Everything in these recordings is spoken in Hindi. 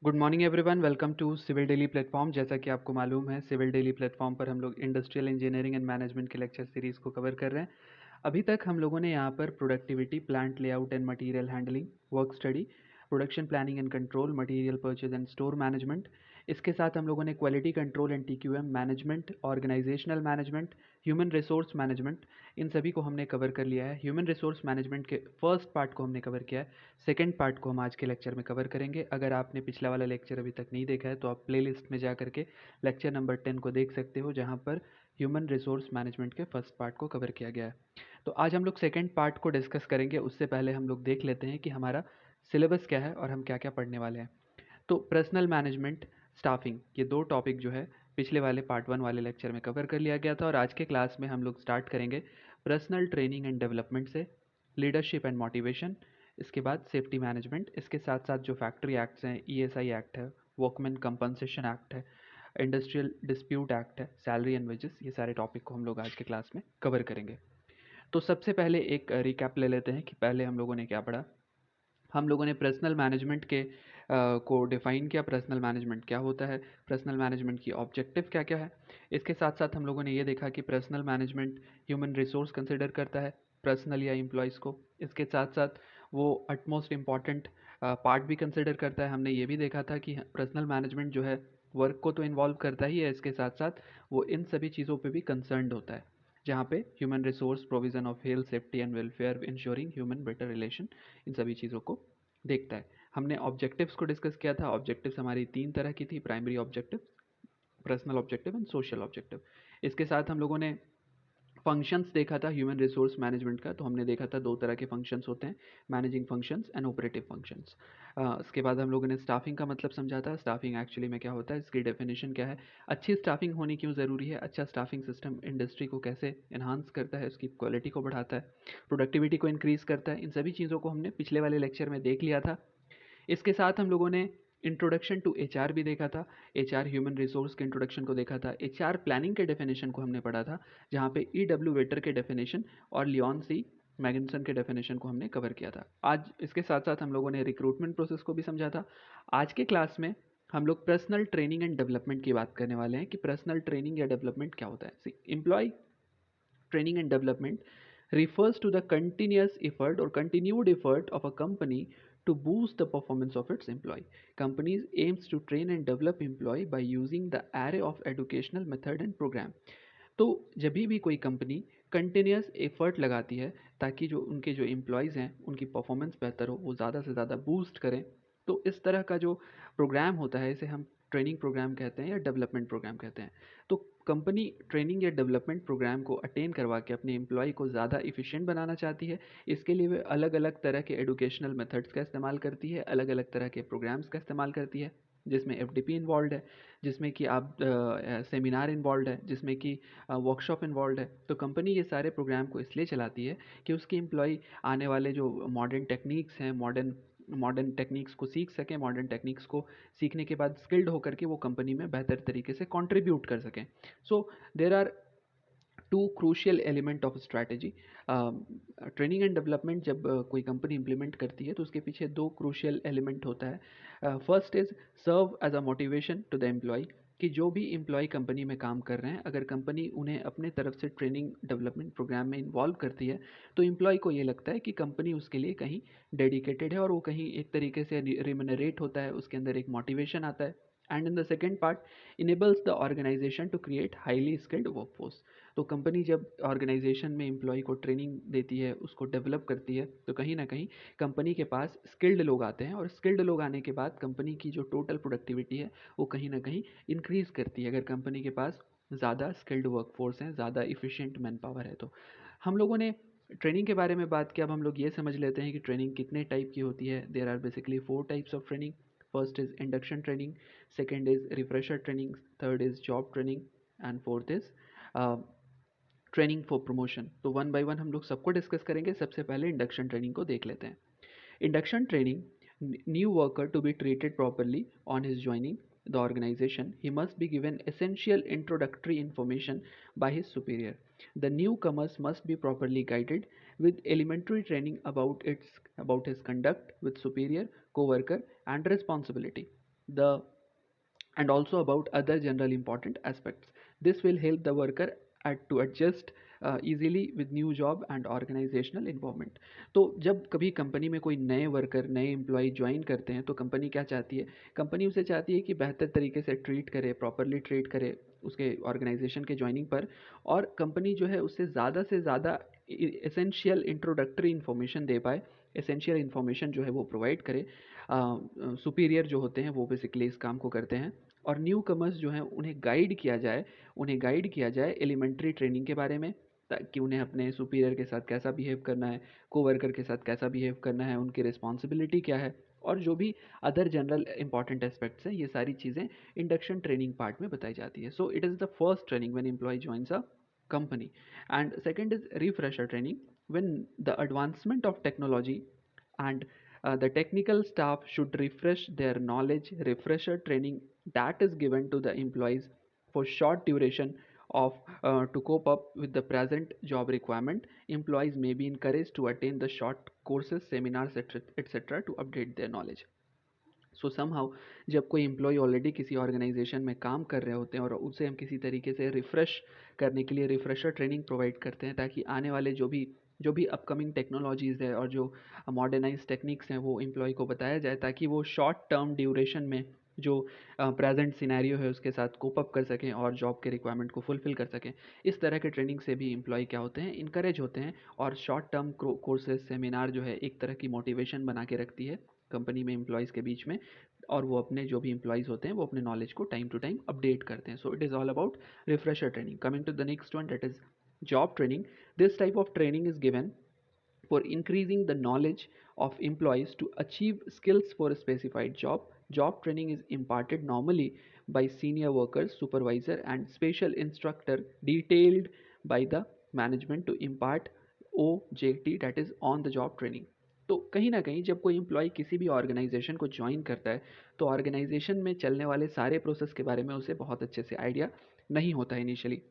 Good morning everyone, welcome to civil daily platform. जैसा कि आपको मालूम है, सिविल डेली प्लेटफॉर्म पर हम लोग इंडस्ट्रियल इंजीनियरिंग एंड मैनेजमेंट के लेक्चर सीरीज़ को कवर कर रहे हैं। अभी तक हम लोगों ने यहाँ पर productivity, plant layout and material handling, work study, production planning and control, material purchase and store management, इसके साथ हम लोगों ने quality control and TQM management, organisational management, human resource management, इन सभी को हमने कवर कर लिया है। ह्यूमन रिसोर्स मैनेजमेंट के फर्स्ट पार्ट को हमने कवर किया है। सेकेंड पार्ट को हम आज के लेक्चर में कवर करेंगे। अगर आपने पिछला वाला लेक्चर अभी तक नहीं देखा है तो आप प्लेलिस्ट में जा करके लेक्चर नंबर 10 को देख सकते हो, जहाँ पर ह्यूमन रिसोर्स मैनेजमेंट के फर्स्ट पार्ट को कवर किया गया है। तो आज हम लोग सेकेंड पार्ट को डिस्कस करेंगे। उससे पहले हम लोग देख लेते हैं कि हमारा सिलेबस क्या है और हम क्या क्या पढ़ने वाले हैं। तो पर्सनल मैनेजमेंट, स्टाफिंग, ये दो टॉपिक जो है पिछले वाले पार्ट 1 वाले लेक्चर में कवर कर लिया गया था, और आज के क्लास में हम लोग स्टार्ट करेंगे पर्सनल ट्रेनिंग एंड डेवलपमेंट से, लीडरशिप एंड मोटिवेशन, इसके बाद सेफ्टी मैनेजमेंट, इसके साथ साथ जो फैक्ट्री एक्ट्स हैं, ईएसआई एक्ट है, वर्कमैन कंपनसेशन एक्ट है, इंडस्ट्रियल डिस्प्यूट एक्ट है, सैलरी एंड वेजेस, ये सारे टॉपिक को हम लोग आज के क्लास में कवर करेंगे। तो सबसे पहले एक रिकैप ले लेते हैं कि पहले हम लोगों ने क्या पढ़ा। हम लोगों ने पर्सनल मैनेजमेंट के को डिफ़ाइन किया। पर्सनल मैनेजमेंट क्या होता है, पर्सनल मैनेजमेंट की ऑब्जेक्टिव क्या क्या है। इसके साथ साथ हम लोगों ने ये देखा कि personal management human resource consider करता है पर्सनल या एम्प्लॉयज़ को। इसके साथ साथ वो अटमोस्ट इम्पॉर्टेंट पार्ट भी कंसिडर करता है। हमने ये भी देखा था कि पर्सनल मैनेजमेंट जो है वर्क को तो इन्वॉल्व करता ही है, इसके साथ साथ वो इन सभी चीज़ों पे भी कंसर्न्ड होता है, जहाँ पे human resource, provision of health, safety and welfare, ensuring human better relation, इन सभी चीज़ों को देखता है। हमने ऑब्जेक्टिव्स को डिस्कस किया था। ऑब्जेक्टिव्स हमारी तीन तरह की थी: primary objective, personal objective and social objective. इसके साथ हम लोगों ने फंक्शंस देखा था ह्यूमन रिसोर्स मैनेजमेंट का। तो हमने देखा था दो तरह के फंक्शंस होते हैं: managing functions and operative functions. इसके बाद हम लोगों ने स्टाफिंग का मतलब समझा था। स्टाफिंग एक्चुअली में क्या होता है, इसकी डेफिनेशन क्या है, अच्छी स्टाफिंग होनी क्यों ज़रूरी है, अच्छा स्टाफिंग सिस्टम इंडस्ट्री को कैसे एनहांस करता है, उसकी क्वालिटी को बढ़ाता है, प्रोडक्टिविटी को इंक्रीज़ करता है। इन सभी चीज़ों को हमने पिछले वाले लेक्चर में देख लिया था। इसके साथ हम लोगों ने इंट्रोडक्शन टू एचआर भी देखा था। एचआर ह्यूमन रिसोर्स के इंट्रोडक्शन को देखा था। एचआर प्लानिंग के डेफिनेशन को हमने पढ़ा था, जहाँ पे ईडब्ल्यू वेटर के डेफिनेशन और लियोन सी मैगिनसन के डेफिनेशन को हमने कवर किया था। आज इसके साथ साथ हम लोगों ने रिक्रूटमेंट प्रोसेस को भी समझा था। आज के क्लास में हम लोग पर्सनल ट्रेनिंग एंड डेवलपमेंट की बात करने वाले हैं कि पर्सनल ट्रेनिंग या डेवलपमेंट क्या होता है। Employee training and development refers to the continuous effort or continued effort of a company to boost the performance of its employee. Companies aims to train and develop employee by using the array of educational method and program. तो जब भी कोई कंपनी कंटिन्यूस एफर्ट लगाती है ताकि जो उनके जो एम्प्लॉयज़ हैं उनकी परफॉर्मेंस बेहतर हो, वो ज़्यादा से ज़्यादा बूस्ट करें, तो इस तरह का जो प्रोग्राम होता है इसे हम ट्रेनिंग प्रोग्राम कहते हैं या डेवलपमेंट प्रोग्राम कहते हैं। तो कंपनी ट्रेनिंग या डेवलपमेंट प्रोग्राम को अटेन करवा के अपने एम्प्लॉय को ज़्यादा इफ़िशिएंट बनाना चाहती है। इसके लिए वे अलग अलग तरह के एजुकेशनल मेथड्स का इस्तेमाल करती है, अलग अलग तरह के प्रोग्राम्स का इस्तेमाल करती है, जिसमें एफडीपी इन्वॉल्व है, जिसमें कि आप सेमिनार इन्वॉल्व है, जिसमें कि वर्कशॉप इन्वॉल्व है। तो कंपनी ये सारे प्रोग्राम को इसलिए चलाती है कि उसकी एम्प्लॉय आने वाले जो मॉडर्न टेक्निक्स हैं, मॉडर्न मॉडर्न टेक्निक्स को सीख सकें, मॉडर्न टेक्निक्स को सीखने के बाद स्किल्ड होकर के वो कंपनी में बेहतर तरीके से कंट्रीब्यूट कर सकें। So there are two crucial element of strategy. Training and development जब कोई कंपनी इंप्लीमेंट करती है तो उसके पीछे दो क्रूशियल एलिमेंट होता है। First is serve as a motivation to the employee, कि जो भी एम्प्लॉय कंपनी में काम कर रहे हैं, अगर कंपनी उन्हें अपने तरफ से ट्रेनिंग डेवलपमेंट प्रोग्राम में इन्वॉल्व करती है तो एम्प्लॉय को ये लगता है कि कंपनी उसके लिए कहीं डेडिकेटेड है और वो कहीं एक तरीके से रिमनरेट होता है, उसके अंदर एक मोटिवेशन आता है। And in the second part, enables the organization to create highly skilled workforce. तो कंपनी जब ऑर्गेनाइजेशन में एम्प्लॉय को ट्रेनिंग देती है, उसको डेवलप करती है, तो कहीं ना कहीं कंपनी के पास स्किल्ड लोग आते हैं, और स्किल्ड लोग आने के बाद कंपनी की जो टोटल प्रोडक्टिविटी है वो कहीं ना कहीं इंक्रीज़ करती है, अगर कंपनी के पास ज़्यादा स्किल्ड वर्कफोर्स हैं, ज़्यादा इफ़िशिएंट मैन पावर है। तो हम लोगों ने ट्रेनिंग के बारे में बात किया। अब हम लोग ये समझ लेते हैं कि ट्रेनिंग कितने टाइप की होती है। There are basically 4 types of training. First is induction training, second is refresher training, third is job training, and fourth is training for promotion. तो वन बाय वन हम लोग सबको डिस्कस करेंगे। सबसे पहले इंडक्शन ट्रेनिंग को देख लेते हैं। Induction training, new worker to be treated properly on his joining the organization, he must be given essential introductory information by his superior. The newcomers must be properly guided with elementary training about his conduct with superior, co-worker and responsibility. the and also about other general important aspects. This will help the worker to adjust easily with new job and organizational involvement. तो जब कभी कंपनी में कोई नए वर्कर नए एम्प्लॉय ज्वाइन करते हैं तो कंपनी क्या चाहती है? कंपनी उसे चाहती है कि बेहतर तरीके से ट्रीट करे, प्रॉपरली ट्रीट करे उसके ऑर्गेनाइजेशन के ज्वाइनिंग पर, और कंपनी जो है उससे ज़्यादा से ज़्यादा एसेंशियल इंट्रोडक्टरी इन्फॉर्मेशन दे पाए, एसेंशियल इन्फॉर्मेशन जो है वो प्रोवाइड करे। सुपीरियर जो होते हैं वो बेसिकली इस काम को करते हैं, और न्यू कमर्स जो हैं उन्हें गाइड किया जाए एलिमेंट्री ट्रेनिंग के बारे में, ताकि उन्हें अपने सुपीरियर के साथ कैसा बिहेव करना है, कोवर्कर के साथ कैसा बिहेव करना है, उनकी रिस्पॉन्सिबिलिटी क्या है, और जो भी अदर जनरल इंपॉर्टेंट एस्पेक्ट्स हैं, ये सारी चीज़ें इंडक्शन ट्रेनिंग पार्ट में बताई जाती है. So it is the first training when employee joins a company. And second is refresher training, when the advancement of technology and the technical staff should refresh their knowledge. Refresher training that is given to the employees for short duration of to cope up with the present job requirement. Employees may be encouraged to attend the short courses, seminars, etc. to update their knowledge. So somehow जब कोई एम्प्लॉय ऑलरेडी किसी ऑर्गेनाइजेशन में काम कर रहे होते हैं और उसे हम किसी तरीके से रिफ़्रेश करने के लिए रिफ़्रेशर ट्रेनिंग प्रोवाइड करते हैं, ताकि आने वाले जो भी अपकमिंग टेक्नोलॉजीज़ है और जो मॉडर्नाइज टेक्निक्स हैं वो एम्प्लॉय को बताया जाए, ताकि वो शॉर्ट टर्म ड्यूरेशन में जो प्रेजेंट सिनेरियो है उसके साथ कोप अप कर सकें और जॉब के रिक्वायरमेंट को फुलफिल कर सकें. इस तरह के ट्रेनिंग से भी एम्प्लॉय क्या होते हैं, इनकरेज होते हैं, और शॉर्ट टर्म कोर्सेज सेमिनार जो है एक तरह की मोटिवेशन बना के रखती है कंपनी में एम्प्लॉयज़ के बीच में, और वो अपने जो भी एम्प्लॉयज़ होते हैं वो अपने नॉलेज को टाइम टू टाइम अपडेट करते हैं. So it is all about refresher training. Coming to the next one, that is job training. This type of training is given for increasing the knowledge of employees to achieve skills for a specified job. Job training is imparted normally by senior workers, supervisor, and special instructor detailed by the management to impart OJT, that is on the job training. तो कहीं ना कहीं जब कोई एम्प्लॉय किसी भी ऑर्गेनाइजेशन को ज्वाइन करता है तो ऑर्गेनाइजेशन में चलने वाले सारे प्रोसेस के बारे में उसे बहुत अच्छे से आइडिया नहीं होता है इनिशियली.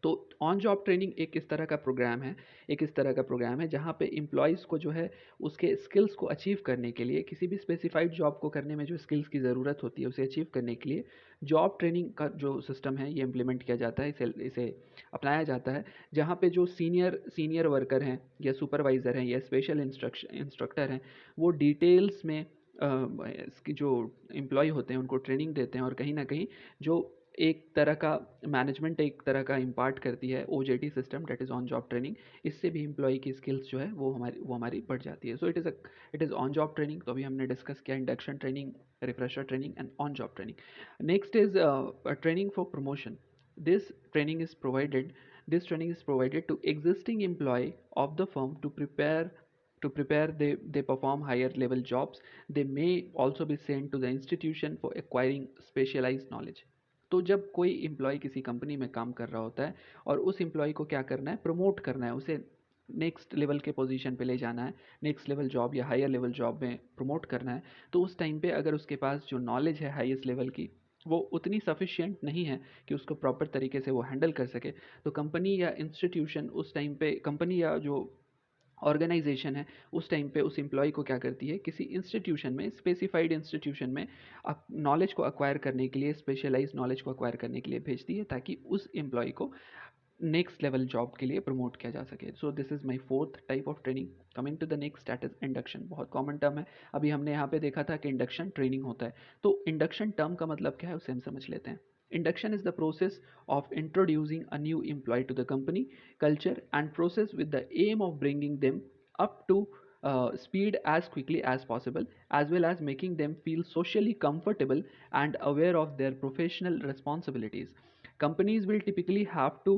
तो ऑन जॉब ट्रेनिंग एक इस तरह का प्रोग्राम है जहाँ पे एम्प्लॉयज़ को जो है उसके स्किल्स को अचीव करने के लिए, किसी भी स्पेसिफाइड जॉब को करने में जो स्किल्स की ज़रूरत होती है उसे अचीव करने के लिए जॉब ट्रेनिंग का जो सिस्टम है ये इम्प्लीमेंट किया जाता है, इसे अपनाया जाता है. जहाँ पे जो सीनियर वर्कर हैं या सुपरवाइज़र हैं या स्पेशल इंस्ट्रक्टर हैं वो डिटेल्स में इसकी जो एम्प्लॉय होते हैं उनको ट्रेनिंग देते हैं, और कहीं ना कहीं जो एक तरह का मैनेजमेंट एक तरह का इम्पार्ट करती है OJT system, that is on job training. इससे भी एम्प्लॉय की स्किल्स जो है वो हमारी बढ़ जाती है. So it is on job training. तो अभी हमने डिस्कस किया induction training, refresher training and on job training. Next is training for promotion. This training is provided this training is provided to existing employee of the firm to prepare they perform higher level jobs. They may also be sent to the institution for acquiring specialized knowledge. तो जब कोई एम्प्लॉय किसी कंपनी में काम कर रहा होता है और उस एम्प्लॉय को क्या करना है, प्रमोट करना है, उसे नेक्स्ट लेवल के पोजीशन पे ले जाना है, नेक्स्ट लेवल जॉब या हायर लेवल जॉब में प्रमोट करना है, तो उस टाइम पे अगर उसके पास जो नॉलेज है हाईएस्ट लेवल की वो उतनी सफिशिएंट नहीं है कि उसको प्रॉपर तरीके से वो हैंडल कर सके, तो कंपनी या इंस्टीट्यूशन उस टाइम पे, कंपनी या जो ऑर्गेनाइजेशन है उस टाइम पे उस एम्प्लॉय को क्या करती है, किसी इंस्टीट्यूशन में, स्पेसिफाइड इंस्टीट्यूशन में नॉलेज को अक्वायर करने के लिए, स्पेशलाइज नॉलेज को अक्वायर करने के लिए भेजती है, ताकि उस एम्प्लॉय को नेक्स्ट लेवल जॉब के लिए प्रमोट किया जा सके. So this is my fourth type of training. Coming to the next, that is induction. बहुत कॉमन टर्म है. अभी हमने यहाँ पे देखा था कि इंडक्शन ट्रेनिंग होता है. तो इंडक्शन टर्म का मतलब क्या है उसे हम समझ लेते हैं. Induction is the process of introducing a new employee to the company culture and process with the aim of bringing them up to speed as quickly as possible, as well as making them feel socially comfortable and aware of their professional responsibilities. Companies will typically have to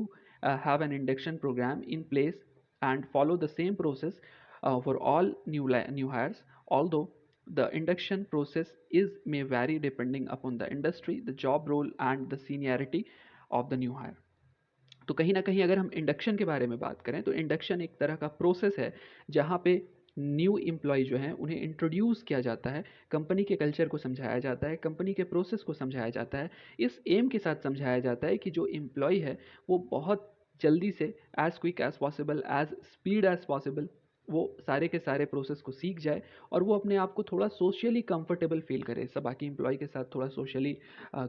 have an induction program in place and follow the same process for all new hires, although the induction process is may vary depending upon the industry, the job role and the seniority of the new hire. तो कहीं ना कहीं अगर हम इंडक्शन के बारे में बात करें तो इंडक्शन एक तरह का प्रोसेस है जहाँ पे न्यू एम्प्लॉय जो हैं उन्हें इंट्रोड्यूस किया जाता है, कंपनी के कल्चर को समझाया जाता है, कंपनी के प्रोसेस को समझाया जाता है, इस एम के साथ समझाया जाता है कि जो एम्प्लॉय है वो बहुत जल्दी से as quick as possible, as speed as possible वो सारे के सारे प्रोसेस को सीख जाए और वो अपने आप को थोड़ा सोशली कंफर्टेबल फील करे, सब बाकी एम्प्लॉय के साथ थोड़ा सोशली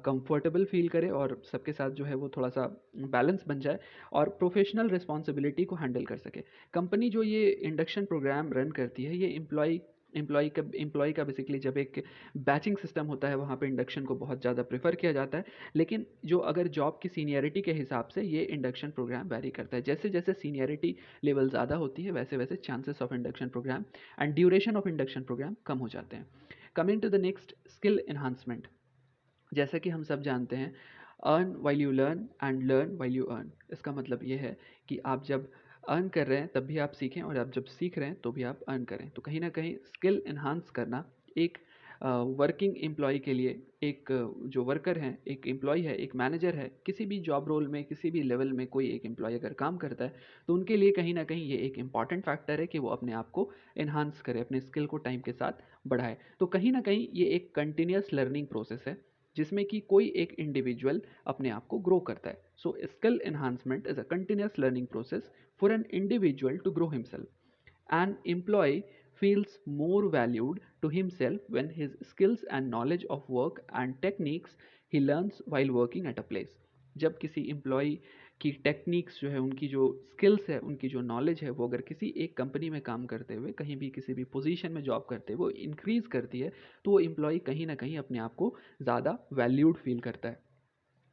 कंफर्टेबल फील करे और सबके साथ जो है वो थोड़ा सा बैलेंस बन जाए और प्रोफेशनल रिस्पॉन्सिबिलिटी को हैंडल कर सके। कंपनी जो ये इंडक्शन प्रोग्राम रन करती है, ये एम्प्लॉय का बेसिकली जब एक बैचिंग सिस्टम होता है वहाँ पे इंडक्शन को बहुत ज़्यादा प्रेफर किया जाता है। लेकिन जो अगर जॉब की सीनियरिटी के हिसाब से ये इंडक्शन प्रोग्राम वैरी करता है, जैसे जैसे सीनियरिटी लेवल ज़्यादा होती है वैसे वैसे chances of induction programme and duration of induction programme कम हो जाते हैं। Coming to the next, skill enhancement. जैसा कि हम सब जानते हैं, earn while you learn and learn while you earn. इसका मतलब ये है कि आप जब अर्न कर रहे हैं तब भी आप सीखें और आप जब सीख रहे हैं तो भी आप अर्न करें। तो कहीं ना कहीं स्किल इन्हांस करना एक वर्किंग एम्प्लॉय के लिए, एक जो वर्कर हैं, एक एम्प्लॉय है, एक मैनेजर है, किसी भी जॉब रोल में किसी भी लेवल में कोई एक एम्प्लॉय अगर काम करता है तो उनके लिए कहीं ना कहीं ये एक इंपॉर्टेंट फैक्टर है कि वो अपने आप को इन्हांस करे, अपने स्किल को टाइम के साथ बढ़ाए। तो कहीं ना कहीं ये एक कंटिन्यूस लर्निंग प्रोसेस है जिसमें कि कोई एक इंडिविजुअल अपने आप को ग्रो करता है। So skill enhancement is a continuous learning process for an individual to grow himself. An employee feels more valued to himself when his skills and knowledge of work and techniques he learns while working at a place। जब किसी एम्प्लॉय की टेक्निक्स जो है, उनकी जो स्किल्स है, उनकी जो नॉलेज है, वो अगर किसी एक कंपनी में काम करते हुए कहीं भी किसी भी पोजीशन में जॉब करते हुए वो इंक्रीज करती है तो वो एम्प्लॉय कहीं ना कहीं अपने आप को ज़्यादा वैल्यूड फील करता है।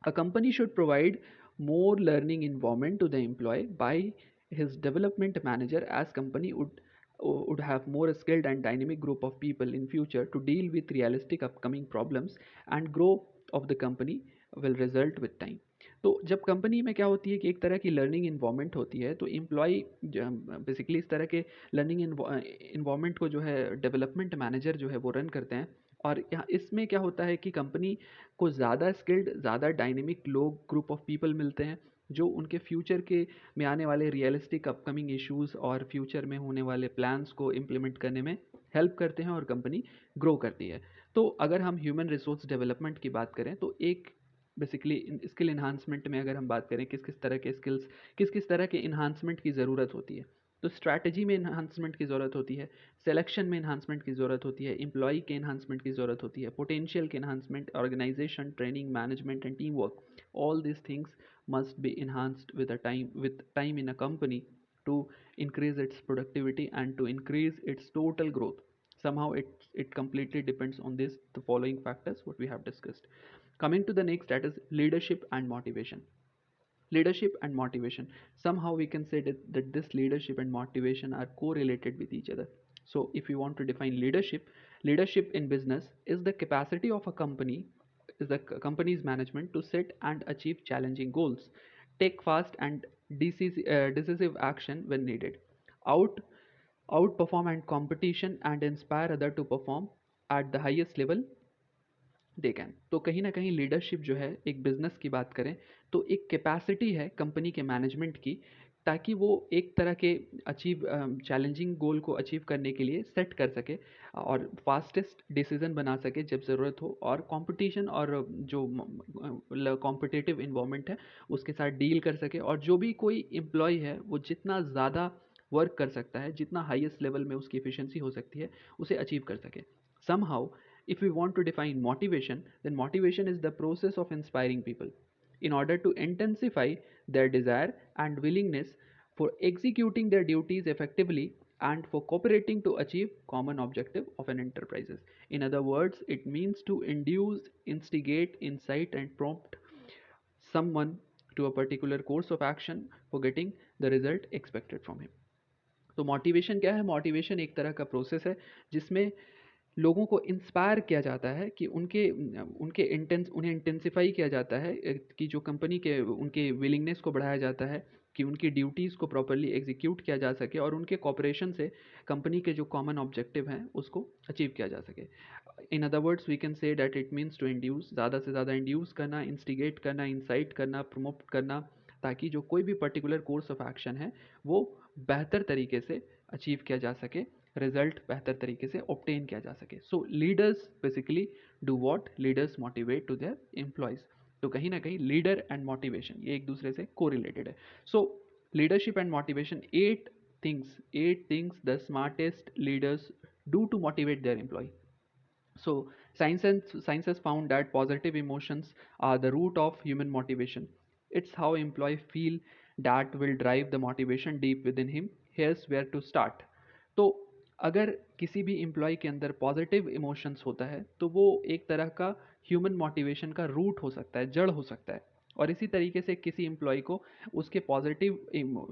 A company should provide more learning environment to the employee by his development manager, as company would have more skilled and dynamic group of people in future to deal with realistic upcoming problems, and grow of the company will result with time। तो जब कंपनी में क्या होती है कि एक तरह की लर्निंग इन्वायरमेंट होती है तो एम्प्लॉय बेसिकली इस तरह के लर्निंग इन्वायरमेंट को जो है डेवलपमेंट मैनेजर जो है वो रन करते हैं। और यहाँ इसमें क्या होता है कि कंपनी को ज़्यादा स्किल्ड, ज़्यादा डायनेमिक लोग, ग्रुप ऑफ पीपल मिलते हैं जो उनके फ्यूचर के में आने वाले रियलिस्टिक अपकमिंग इश्यूज़ और फ्यूचर में होने वाले प्लान्स को इम्प्लीमेंट करने में हेल्प करते हैं और कंपनी ग्रो करती है। तो अगर हम ह्यूमन रिसोर्स डेवलपमेंट की बात करें तो एक बेसिकली स्किल इन्हांसमेंट में अगर हम बात करें किस किस तरह के स्किल्स, किस किस तरह के इन्हांसमेंट की ज़रूरत होती है, तो स्ट्रैटेजी में इन्हांसमेंट की ज़रूरत होती है, सिलेक्शन में इन्हांसमेंट की ज़रूरत होती है, एम्प्लॉय के इन्हांसमेंट की ज़रूरत होती है, पोटेंशियल के enhancement, organization, training, management and team work. All these things must be enhanced with time in a company to increase its productivity and to increase its total growth. Somehow it completely depends on this the following factors what we have discussed. Coming to the next, that is leadership and motivation. Leadership and motivation, somehow we can say that this leadership and motivation are correlated with each other. So if you want to define leadership, leadership in business is the capacity of a company, is the company's management to set and achieve challenging goals, take fast and decisive action when needed, out outperform and competition and inspire other to perform at the highest level they can. तो कहीं ना कहीं लीडरशिप जो है, एक बिजनेस की बात करें तो एक कैपेसिटी है कंपनी के मैनेजमेंट की, ताकि वो एक तरह के अचीव चैलेंजिंग गोल को अचीव करने के लिए सेट कर सके और फास्टेस्ट डिसीजन बना सके जब ज़रूरत हो, और कंपटीशन और जो कॉम्पिटिटिव इन्वायरमेंट है उसके साथ डील कर सके, और जो भी कोई एम्प्लॉय है वो जितना ज़्यादा वर्क कर सकता है, जितना हाईएस्ट लेवल में उसकी एफिशिएंसी हो सकती है उसे अचीव कर सके। Somehow, if we want to define motivation, then motivation is the process of inspiring people in order to intensify their desire and willingness for executing their duties effectively and for cooperating to achieve common objective of an enterprises. In other words, it means to induce, instigate, incite and prompt someone to a particular course of action for getting the result expected from him। तो मोटिवेशन क्या है? मोटिवेशन एक तरह का प्रोसेस है जिसमें लोगों को इंस्पायर किया जाता है कि उन्हें इंटेंसिफाई किया जाता है, कि जो कंपनी के उनके विलिंगनेस को बढ़ाया जाता है कि उनकी ड्यूटीज़ को प्रॉपरली एग्जीक्यूट किया जा सके और उनके कॉपरेशन से कंपनी के जो कॉमन ऑब्जेक्टिव हैं उसको अचीव किया जा सके। In other words we can say that it means to induce, ज़्यादा से ज़्यादा इंड्यूस करना, इंस्टिगेट करना, इंसाइट करना, प्रमोट करना, ताकि जो कोई भी पर्टिकुलर कोर्स ऑफ एक्शन है वो बेहतर तरीके से अचीव किया जा सके, रिजल्ट बेहतर तरीके से ऑब्टेन किया जा सके। So leaders basically do what? Leaders motivate to their employees. तो कहीं ना कहीं लीडर एंड मोटिवेशन ये एक दूसरे से कोरिलेटेड है। सो leadership and motivation 8 8 things the smartest leaders do to motivate their employee. So science has found that positive emotions are the root of human motivation. It's how employee feel that will drive the motivation deep within him. Here's where to start. तो अगर किसी भी एम्प्लॉय के अंदर पॉजिटिव इमोशंस होता है तो वो एक तरह का ह्यूमन मोटिवेशन का रूट हो सकता है, जड़ हो सकता है। और इसी तरीके से किसी एम्प्लॉय को उसके पॉजिटिव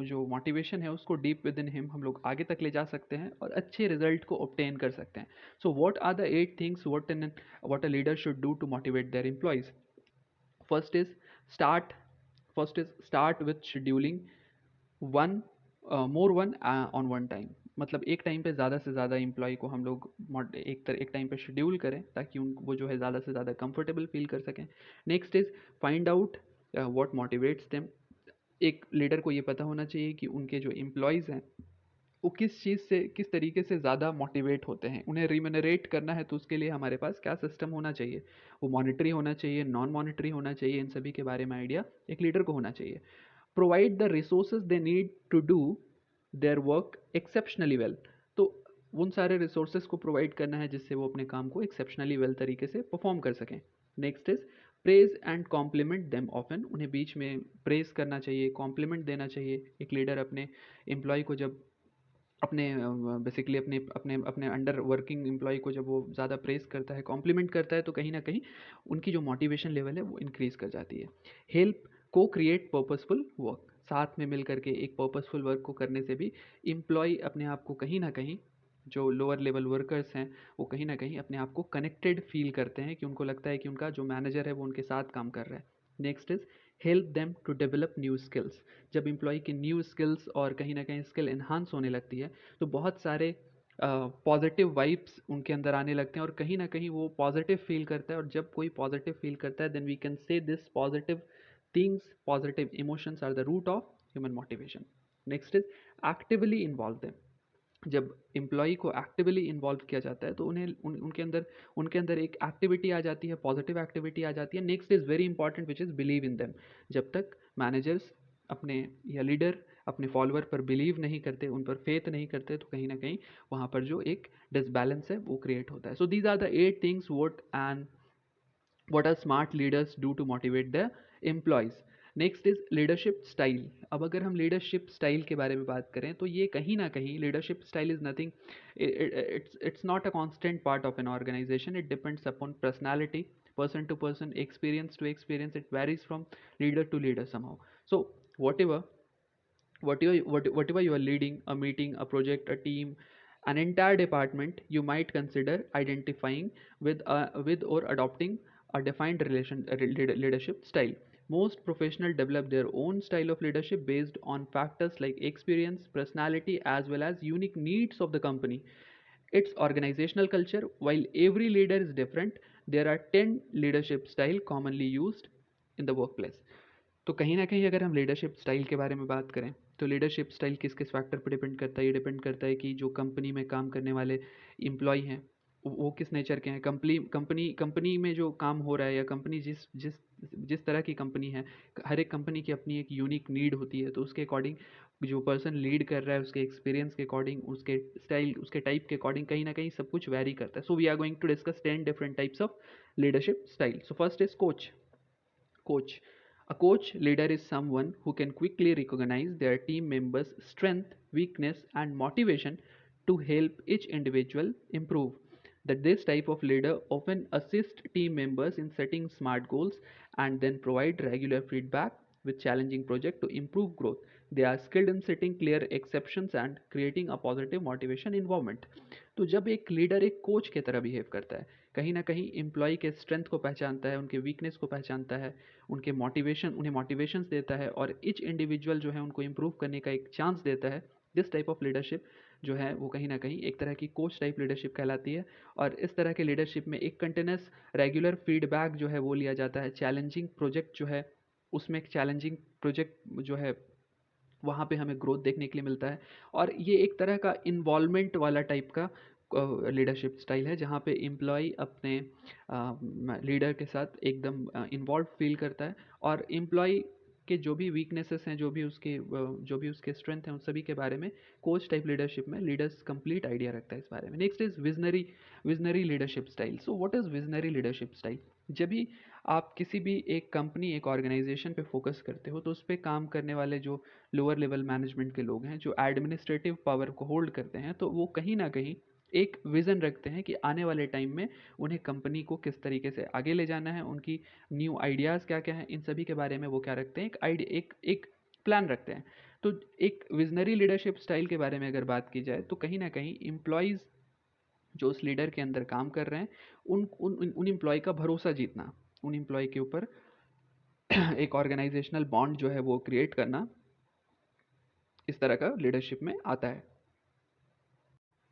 जो मोटिवेशन है उसको डीप विद इन हिम हम लोग आगे तक ले जा सकते हैं और अच्छे रिजल्ट को ऑब्टेन कर सकते हैं। So what are the 8 things what a leader should do to motivate their employees? First is start first is start with scheduling one more one on one time. मतलब एक टाइम पे ज़्यादा से ज़्यादा एम्प्लॉय को हम लोग एक टाइम पे शेड्यूल करें ताकि उन वो जो है ज़्यादा से ज़्यादा कंफर्टेबल फील कर सकें। Next is find out what motivates them. एक लीडर को ये पता होना चाहिए कि उनके जो एम्प्लॉयज़ हैं वो किस चीज़ से किस तरीके से ज़्यादा मोटिवेट होते हैं। उन्हें रिम्यूनरेट करना है तो उसके लिए हमारे पास क्या सिस्टम होना चाहिए, वो मॉनिटरी होना चाहिए, नॉन मॉनिटरी होना चाहिए, इन सभी के बारे में आइडिया एक लीडर को होना चाहिए। Provide the resources they need to do their work exceptionally well. तो उन सारे रिसोर्सेज को प्रोवाइड करना है जिससे वो अपने काम को एक्सेप्शनली वेल तरीके से परफॉर्म कर सकें। Next is praise and compliment them often. उन्हें बीच में प्रेज करना चाहिए, कॉम्प्लीमेंट देना चाहिए। एक लीडर अपने एम्प्लॉय को जब अपने बेसिकली अपने अपने अपने अंडर वर्किंग एम्प्लॉय को जब वो ज़्यादा प्रेस करता है, कॉम्प्लीमेंट करता है तो कहीं ना कहीं उनकी जो मोटिवेशन लेवल है वो इंक्रीज़ कर जाती है। हेल्प को क्रिएट पर्पसफुल वर्क। साथ में मिल करके एक पर्पसफुल वर्क को करने से भी एम्प्लॉय अपने आप को कहीं ना कहीं, जो लोअर लेवल वर्कर्स हैं वो कहीं ना कहीं अपने आप को कनेक्टेड फील करते हैं कि उनको लगता है कि उनका जो मैनेजर है वो उनके साथ काम कर रहा है। Next is help them to develop new skills. जब एम्प्लॉय की न्यू स्किल्स और कहीं ना कहीं स्किल इन्हांस होने लगती है तो बहुत सारे पॉजिटिव वाइब्स उनके अंदर आने लगते हैं और कहीं ना कहीं वो पॉजिटिव फील करता है। और जब कोई पॉजिटिव फील करता है then we can say this positive things, positive emotions are the root of human motivation. Next is actively involve them. जब एम्प्लॉय को एक्टिवली इन्वॉल्व किया जाता है तो उनके अंदर एक एक्टिविटी आ जाती है, पॉजिटिव एक्टिविटी आ जाती है। Next is very important which is believe in them. जब तक मैनेजर्स अपने या लीडर अपने फॉलोअर पर बिलीव नहीं करते, उन पर फेथ नहीं करते तो कहीं ना कहीं वहाँ पर जो एक डिसबैलेंस है वो क्रिएट होता है। So these are the 8 things what are smart leaders do to motivate their employees. Next is leadership style. अब अगर हम लीडरशिप स्टाइल के बारे में बात करें तो ये कहीं ना कहीं leadership style is nothing, it's not a constant part of an organization, it depends upon personality, person to person, experience to experience, it varies from leader to leader somehow. So whatever whatever you are leading, a meeting, a project, a team, an entire department, you might consider identifying with or adopting a defined leadership style. Most professionals develop their own style of leadership based on factors like experience, personality, as well as unique needs of the company, its organizational culture. While every leader is different, there are 10 leadership style commonly used in the workplace. तो कहीं ना कहीं अगर हम लीडरशिप स्टाइल के बारे में बात करें तो लीडरशिप स्टाइल किस किस फैक्टर पर डिपेंड करता है? ये डिपेंड करता है कि जो कंपनी में काम करने वाले एम्प्लॉय हैं वो किस नेचर के हैं। कंपनी में जो काम हो रहा है या कंपनी जिस जिस जिस तरह की कंपनी है, हर एक कंपनी की अपनी एक यूनिक नीड होती है। तो उसके अकॉर्डिंग जो पर्सन लीड कर रहा है उसके एक्सपीरियंस के अकॉर्डिंग, उसके स्टाइल, उसके टाइप के अकॉर्डिंग कहीं ना कहीं सब कुछ वेरी करता है। So we are going to discuss 10 different types of leadership style. So first is coach. A coach leader is someone who can quickly recognize their team members' strength, weakness, and motivation to help each individual improve. That this type of leader often assists team members in setting smart goals and then provide regular feedback with challenging project to improve growth. They are skilled in setting clear exceptions and creating a positive motivation environment. तो जब एक लीडर एक कोच की तरह बिहेव करता है, कहीं ना कहीं एम्प्लॉय के स्ट्रेंथ को पहचानता है, उनके वीकनेस को पहचानता है, उन्हें मोटिवेशंस देता है और ईच इंडिविजुअल जो है उनको इम्प्रूव करने का एक चांस देता है, दिस टाइप ऑफ लीडरशिप जो है वो कहीं ना कहीं एक तरह की कोच टाइप लीडरशिप कहलाती है। और इस तरह के लीडरशिप में एक कंटिन्यूस रेगुलर फीडबैक जो है वो लिया जाता है। चैलेंजिंग प्रोजेक्ट जो है उसमें एक चैलेंजिंग प्रोजेक्ट जो है वहाँ पे हमें ग्रोथ देखने के लिए मिलता है। और ये एक तरह का इन्वॉल्वमेंट वाला टाइप का लीडरशिप स्टाइल है जहाँ पे एम्प्लॉय अपने लीडर के साथ एकदम इन्वॉल्व फील करता है और एम्प्लॉय के जो भी वीकनेसेस हैं, जो भी उसके स्ट्रेंथ हैं, उन सभी के बारे में कोच टाइप लीडरशिप में लीडर्स कंप्लीट आइडिया रखता है इस बारे में। Next is visionary leadership style. So what is visionary leadership style? जब भी आप किसी भी एक कंपनी, एक ऑर्गेनाइजेशन पे फोकस करते हो, तो उस पर काम करने वाले जो लोअर लेवल मैनेजमेंट के लोग हैं, जो एडमिनिस्ट्रेटिव पावर को होल्ड करते हैं, तो वो कहीं ना कहीं एक विज़न रखते हैं कि आने वाले टाइम में उन्हें कंपनी को किस तरीके से आगे ले जाना है, उनकी न्यू आइडियाज़ क्या क्या हैं, इन सभी के बारे में वो क्या रखते हैं, एक प्लान रखते हैं। तो एक विजनरी लीडरशिप स्टाइल के बारे में अगर बात की जाए, तो कहीं ना कहीं एम्प्लॉयज़ जो उस लीडर के अंदर काम कर रहे हैं, उन एम्प्लॉय का भरोसा जीतना, उन एम्प्लॉय के ऊपर एक ऑर्गेनाइजेशनल बॉन्ड जो है वो क्रिएट करना, इस तरह का लीडरशिप में आता है।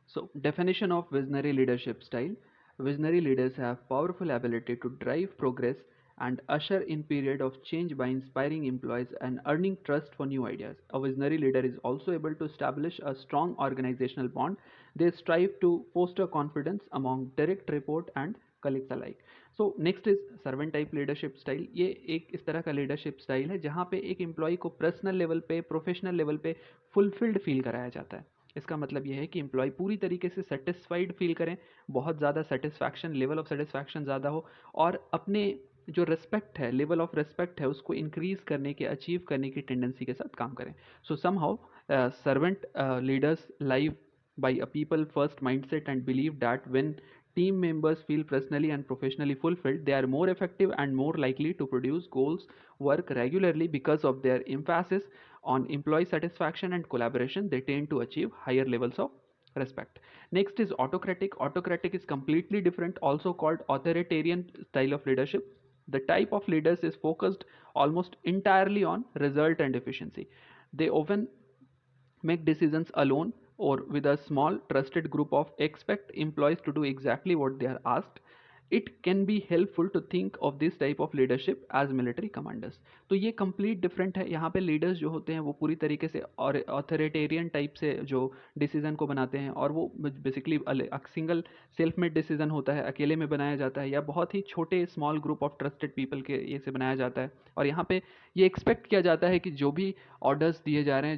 So, definition of visionary leadership style. Visionary leaders have powerful ability to drive progress and usher in period of change by inspiring employees and earning trust for new ideas. A visionary leader is also able to establish a strong organizational bond. They strive to foster confidence among direct report and colleagues alike. So next is servant type leadership style. ये एक इस तरह का leadership style है जहाँ पे एक एम्प्लॉय को पर्सनल लेवल पे, प्रोफेशनल लेवल पे फुलफिल्ड फील कराया जाता है। इसका मतलब यह है कि एम्प्लॉय पूरी तरीके से सेटिस्फाइड फील करें, बहुत ज़्यादा सेटिस्फैक्शन, लेवल ऑफ सेटिस्फैक्शन ज़्यादा हो, और अपने जो रिस्पेक्ट है, लेवल ऑफ रिस्पेक्ट है, उसको इंक्रीज करने के, अचीव करने की टेंडेंसी के साथ काम करें। So somehow servant leaders live by a people first mindset and believe that when team members feel personally and professionally fulfilled, they are more effective and more likely to produce goals work regularly. Because of their emphasis on employee satisfaction and collaboration, they tend to achieve higher levels of respect. Next is autocratic. Autocratic is completely different, also called authoritarian style of leadership. The type of leaders is focused almost entirely on result and efficiency. They often make decisions alone or with a small trusted group of expect employees to do exactly what they are asked. It can be helpful to think of this type of leadership as military commanders. तो ये कंप्लीट डिफरेंट है। यहाँ पे लीडर्स जो होते हैं वो पूरी तरीके से और ऑथोरिटेरियन टाइप से जो डिसीजन को बनाते हैं, और वो basically single self made decision होता है, अकेले में बनाया जाता है, या बहुत ही छोटे small group of trusted people के ये से बनाया जाता है। और यहाँ पे ये एक्सपेक्ट किया जाता है कि जो भी ऑर्डर्स दिए जा रहे हैं,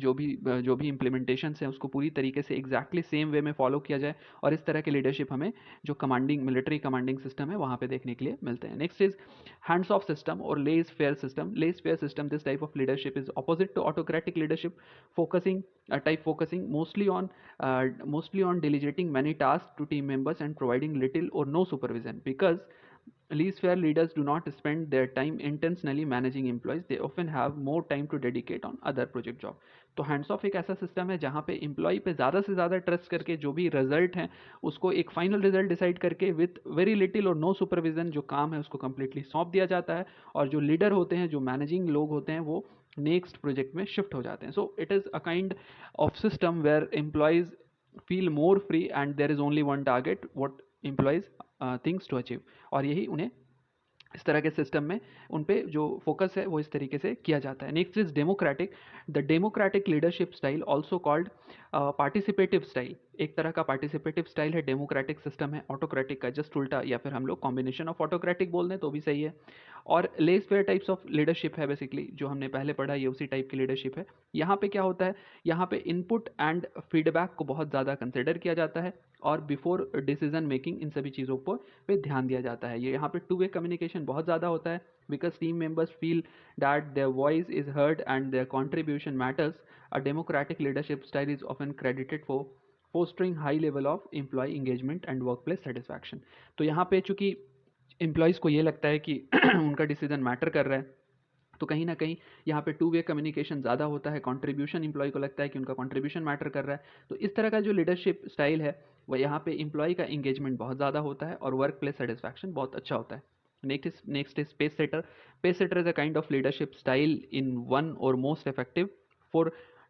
जो भी इम्प्लीमेंटेशंस हैं, उसको पूरी तरीके से एग्जैक्टली सेम वे में फॉलो किया जाए। और इस तरह के लीडरशिप हमें जो कमांडिंग मिलिट्री कमांडिंग सिस्टम है वहाँ पे देखने के लिए मिलते हैं। Next is hands off system और laissez faire system. Laissez faire system, this type of leadership is opposite to autocratic leadership, focusing mostly on delegating many tasks to team members and providing little or no supervision. Because least-fair leaders do not spend their time intentionally managing employees, they often have more time to dedicate on other project job. तो हैंड्स ऑफ एक ऐसा सिस्टम है जहाँ पे एम्प्लॉय पे ज़्यादा से ज़्यादा ट्रस्ट करके जो भी रिजल्ट है उसको एक फाइनल रिजल्ट डिसाइड करके विथ वेरी लिटिल और नो सुपरविजन जो काम है उसको कम्प्लीटली सौंप दिया जाता है, और जो लीडर होते हैं, जो मैनेजिंग लोग होते हैं, वो नेक्स्ट प्रोजेक्ट में शिफ्ट हो जाते हैं. So it is a kind of system where employees feel more free and there is only one target what employees things to achieve. और यही उन्हें इस तरह के सिस्टम में उन पे जो फोकस है वो इस तरीके से किया जाता है. Next is democratic. The democratic leadership style also called participative style. एक तरह का पार्टिसिपेटिव स्टाइल है, डेमोक्रेटिक सिस्टम है, ऑटोक्रेटिक का जस्ट उल्टा, या फिर हम लोग कॉम्बिनेशन ऑफ ऑटोक्रेटिक बोल दें तो भी सही है. और less fair types of leadership है, बेसिकली जो हमने पहले पढ़ा ये उसी टाइप की लीडरशिप है. यहाँ पे क्या होता है, यहाँ पे इनपुट एंड फीडबैक को बहुत ज़्यादा कंसिडर किया जाता है और बिफोर डिसीजन मेकिंग इन सभी चीज़ों पर पे ध्यान दिया जाता है. ये यहाँ पे टू वे कम्युनिकेशन बहुत ज़्यादा होता है because team members feel that their voice is heard and their contribution matters. A democratic leadership style is often credited for fostering high level of employee engagement and workplace satisfaction. तो यहाँ पे चूंकि एम्प्लॉयज़ को ये लगता है कि उनका डिसीजन मैटर कर रहा है, तो कहीं ना कहीं यहाँ पे टू वे कम्युनिकेशन ज़्यादा होता है. कंट्रीब्यूशन एम्प्लॉय को लगता है कि उनका कंट्रीब्यूशन मैटर कर रहा है. तो इस तरह का जो लीडरशिप स्टाइल है वह यहाँ पे एम्प्लॉय का इंगेजमेंट बहुत ज़्यादा होता है और वर्क प्लेस सेटिस्फैक्शन बहुत अच्छा होता है. Next is pace setter. Pace setter is a kind of leadership style in one or most effective for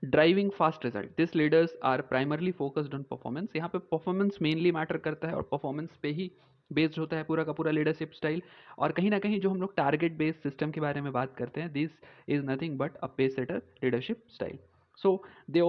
driving fast result. These leaders are primarily focused on performance. यहाँ पे performance mainly matter करता है और performance पे ही बेस्ड होता है पूरा का पूरा लीडरशिप स्टाइल. और कहीं ना कहीं जो हम लोग टारगेट बेस्ड सिस्टम के बारे में बात करते हैं, this is nothing but a pace setter leadership style. So they